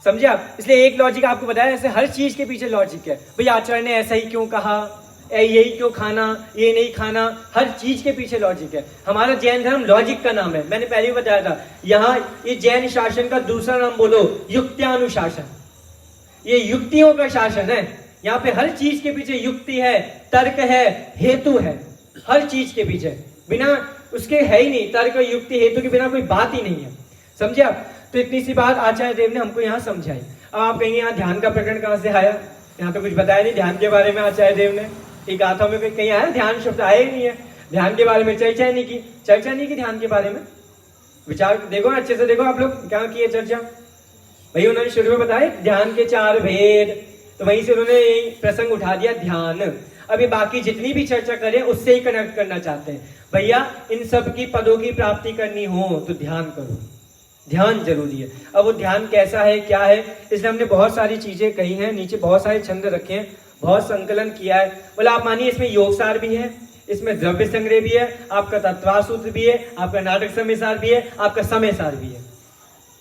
समझे आप? इसलिए एक लॉजिक आपको बताया, ऐसे हर चीज के पीछे लॉजिक है। भैया आचार्य ने ऐसा ही क्यों कहा, यही क्यों खाना, ये नहीं खाना, हर चीज के पीछे लॉजिक है। हमारा जैन धर्म लॉजिक का नाम है, मैंने पहले भी बताया था। यहाँ ये जैन शासन का दूसरा नाम बोलो, युक्त्यानुशासन। ये युक्तियों का शासन है। यहाँ पे हर चीज के पीछे युक्ति है, तर्क है, हेतु है। हर चीज के पीछे बिना उसके है ही नहीं, तर्क युक्ति हेतु के बिना कोई बात ही नहीं है। समझे आप? तो इतनी सी बात आचार्य देव ने हमको यहाँ समझाई। अब आप कहेंगे यहाँ ध्यान का प्रकरण कहाँ से आया? यहाँ तो कुछ बताया नहीं ध्यान के बारे में आचार्य देव ने। एक गाथा में कहीं आया ध्यान शब्द? आया ही नहीं है। ध्यान के बारे में चर्चा नहीं की ध्यान के बारे में। विचार देखो अच्छे से, देखो आप लोग क्या किए चर्चा। भाई उन्होंने शुरू में बताया ध्यान के 4 भेद, तो वहीं से उन्होंने प्रसंग उठा दिया ध्यान। अभी बाकी जितनी भी चर्चा करें उससे ही कनेक्ट करना चाहते हैं। भैया इन सब की पदों की प्राप्ति करनी हो तो ध्यान करो, ध्यान जरूरी है। अब वो ध्यान कैसा है, क्या है, इसलिए हमने बहुत सारी चीजें कही हैं, नीचे बहुत सारे छंद रखे हैं, बहुत संकलन किया है। बोला आप मानिए इसमें योगसार भी है, इसमें द्रव्य संग्रह भी है, आपका तत्वार सूत्र भी है, आपका नाटक समय सार भी है, आपका समय सार भी है।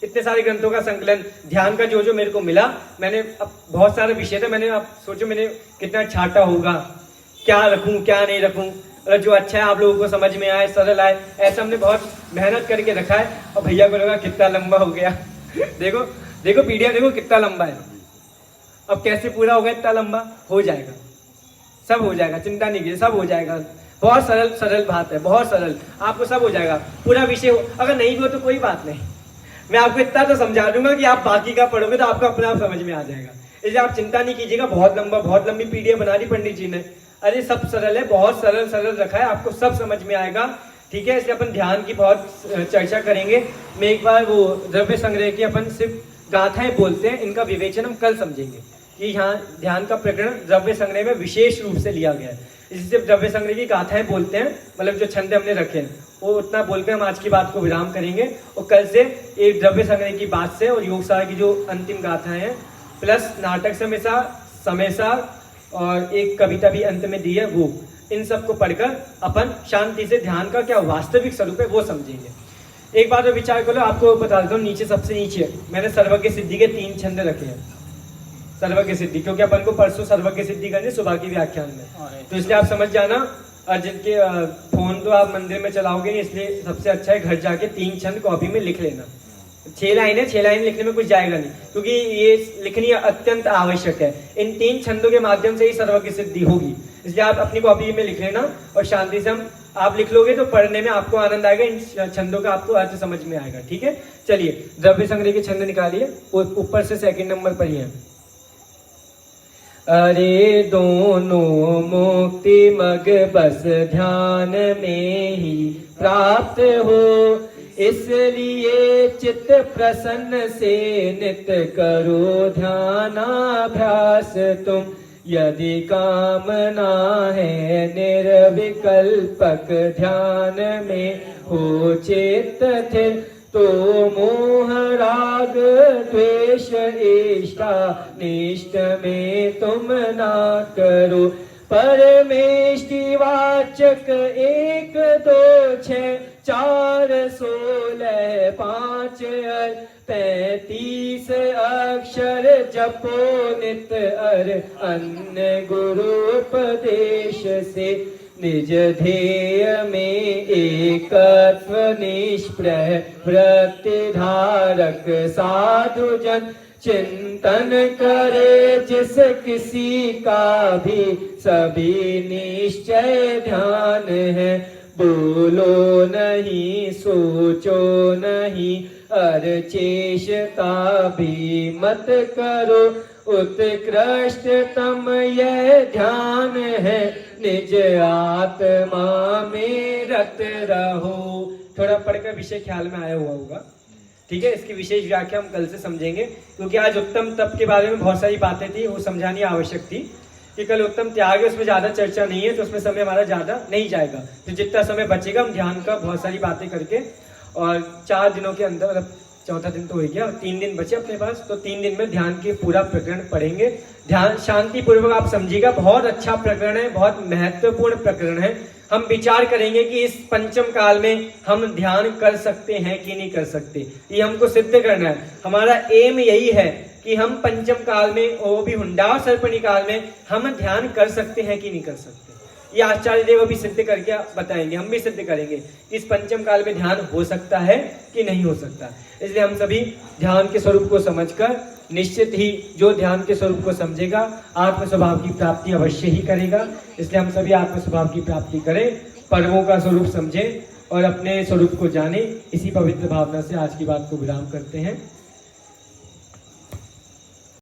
इतने सारे ग्रंथों का संकलन ध्यान का जो जो मेरे को मिला, मैंने अब बहुत सारे विषय थे, मैंने आप सोचो मैंने कितना छाटा होगा, क्या रखूं क्या नहीं रखूं, और जो अच्छा है आप लोगों को समझ में आए, सरल आए, ऐसा हमने बहुत मेहनत करके रखा है। और भैया को लगा कितना लंबा हो गया देखो देखो पीडीएफ देखो कितना लंबा है। अब कैसे पूरा होगा? इतना लंबा हो जाएगा, सब हो जाएगा, चिंता नहीं कीजिए, सब हो जाएगा। बहुत सरल बात है, बहुत सरल, आपको सब हो जाएगा। पूरा विषय अगर नहीं भी हो तो कोई बात नहीं, मैं आपको इतना तो समझा दूंगा कि आप बाकी का पढ़ोगे तो आपको अपने आप समझ में आ जाएगा। इसलिए आप चिंता नहीं कीजिएगा। बहुत लंबी पीडीएफ बना दी पंडित जी ने। अरे सब सरल है, बहुत सरल रखा है, आपको सब समझ में आएगा। ठीक है, इसलिए अपन ध्यान की बहुत चर्चा करेंगे। मैं एक बार वो द्रव्य संग्रह की अपन सिर्फ गाथाएं बोलते हैं, इनका विवेचन हम कल समझेंगे कि यहाँ ध्यान का प्रकरण द्रव्य संग्रह में विशेष रूप से लिया गया है। इसलिए द्रव्य संग्रह की गाथाएं बोलते हैं, मतलब जो छंद हमने रखे हैं वो उतना बोलकर हम आज की बात को विराम करेंगे। और कल से एक द्रव्य संग्रह की बात से और योगसार की जो अंतिम गाथाएं हैं, प्लस नाटक समय सार और एक कविता भी अंत में दी है, वो इन सब को पढ़कर अपन शांति से ध्यान का क्या वास्तविक स्वरूप है वो समझेंगे। एक बात और विचार करो, आपको बता देता हूँ, नीचे सबसे नीचे मैंने सर्वज्ञ सिद्धि के 3 छंद रखे हैं। सर्वज्ञ सिद्धि, क्योंकि अपन को परसों सर्वज्ञ सिद्धि करनी सुबह की व्याख्यान में, तो इसलिए आप समझ जाना। और जिनके फोन तो आप मंदिर में चलाओगे नहीं, इसलिए सबसे अच्छा है घर जाके 3 छंद कॉपी में लिख लेना। 6 लाइन है, 6 लाइन लिखने में कुछ जाएगा नहीं, क्योंकि ये लिखनी अत्यंत आवश्यक है। इन 3 छंदों के माध्यम से ही सर्वज्ञ सिद्धि होगी, इसलिए आप अपनी कॉपी में लिख लेना और शांति से हम आप लिख लोगे तो पढ़ने में आपको आनंद आएगा, इन छंदों का आपको अर्थ समझ में आएगा। ठीक है, चलिए द्रव्य संग्रह के छंद निकालिए, ऊपर से 2nd नंबर पर ही है। अरे दोनों मुक्ति मग बस ध्यान में ही प्राप्त हो, इसलिए चित्त प्रसन्न से नित करो ध्यानाभ्यास तुम। यदि कामना है निर्विकल्पक ध्यान में हो चित्त स्थिर, तो मोह राग द्वेष इष्टा निष्ठ में तुम ना करो। परमेष्टि वाचक 1 2 6 4 16 5 33 अक्षर जपो नित अन्य गुरु उपदेश से निज ध्येय में एकत्व निष्प्रह वृत्ति धारक साधु जन चिंतन करे जिस किसी का भी सभी निश्चय ध्यान है। बोलो नहीं सोचो नहीं और चेष्टा भी मत करो उत्कृष्टतम यह ध्यान है निज आत्मा में रत रहो। थोड़ा पढ़कर विषय ख्याल में आया हुआ होगा, ठीक है। इसकी विशेष व्याख्या हम कल से समझेंगे, क्योंकि आज उत्तम तप के बारे में बहुत सारी बातें थी, वो समझानी आवश्यक थी कि कल उत्तम त्याग है, उसमें ज्यादा चर्चा नहीं है, तो उसमें समय हमारा ज्यादा नहीं जाएगा। तो जितना समय बचेगा हम ध्यान का बहुत सारी बातें करके, और 4 दिनों के अंदर, मतलब चौथा दिन तो हो गया, 3 दिन बचे अपने पास, तो 3 दिन में ध्यान के पूरा प्रकरण पढ़ेंगे। ध्यान शांति पूर्वक आप समझिएगा, बहुत अच्छा प्रकरण है, बहुत महत्वपूर्ण प्रकरण है। हम विचार करेंगे कि इस पंचम काल में हम ध्यान कर सकते हैं कि नहीं कर सकते, ये हमको सिद्ध करना है। हमारा एम यही है कि हम पंचम काल में, वो भी हुंडा और सर्पणी काल में, हम ध्यान कर सकते हैं कि नहीं कर सकते। ये आचार्य देव अभी सिद्ध करके बताएंगे, हम भी सिद्ध करेंगे कि इस पंचम काल में ध्यान हो सकता है कि नहीं हो सकता। इसलिए हम सभी ध्यान के स्वरूप को समझकर, निश्चित ही जो ध्यान के स्वरूप को समझेगा आत्म स्वभाव की प्राप्ति अवश्य ही करेगा। इसलिए हम सभी आत्म स्वभाव की प्राप्ति करें, पर्वों का स्वरूप समझें और अपने स्वरूप को जाने। इसी पवित्र भावना से आज की बात को विराम करते हैं।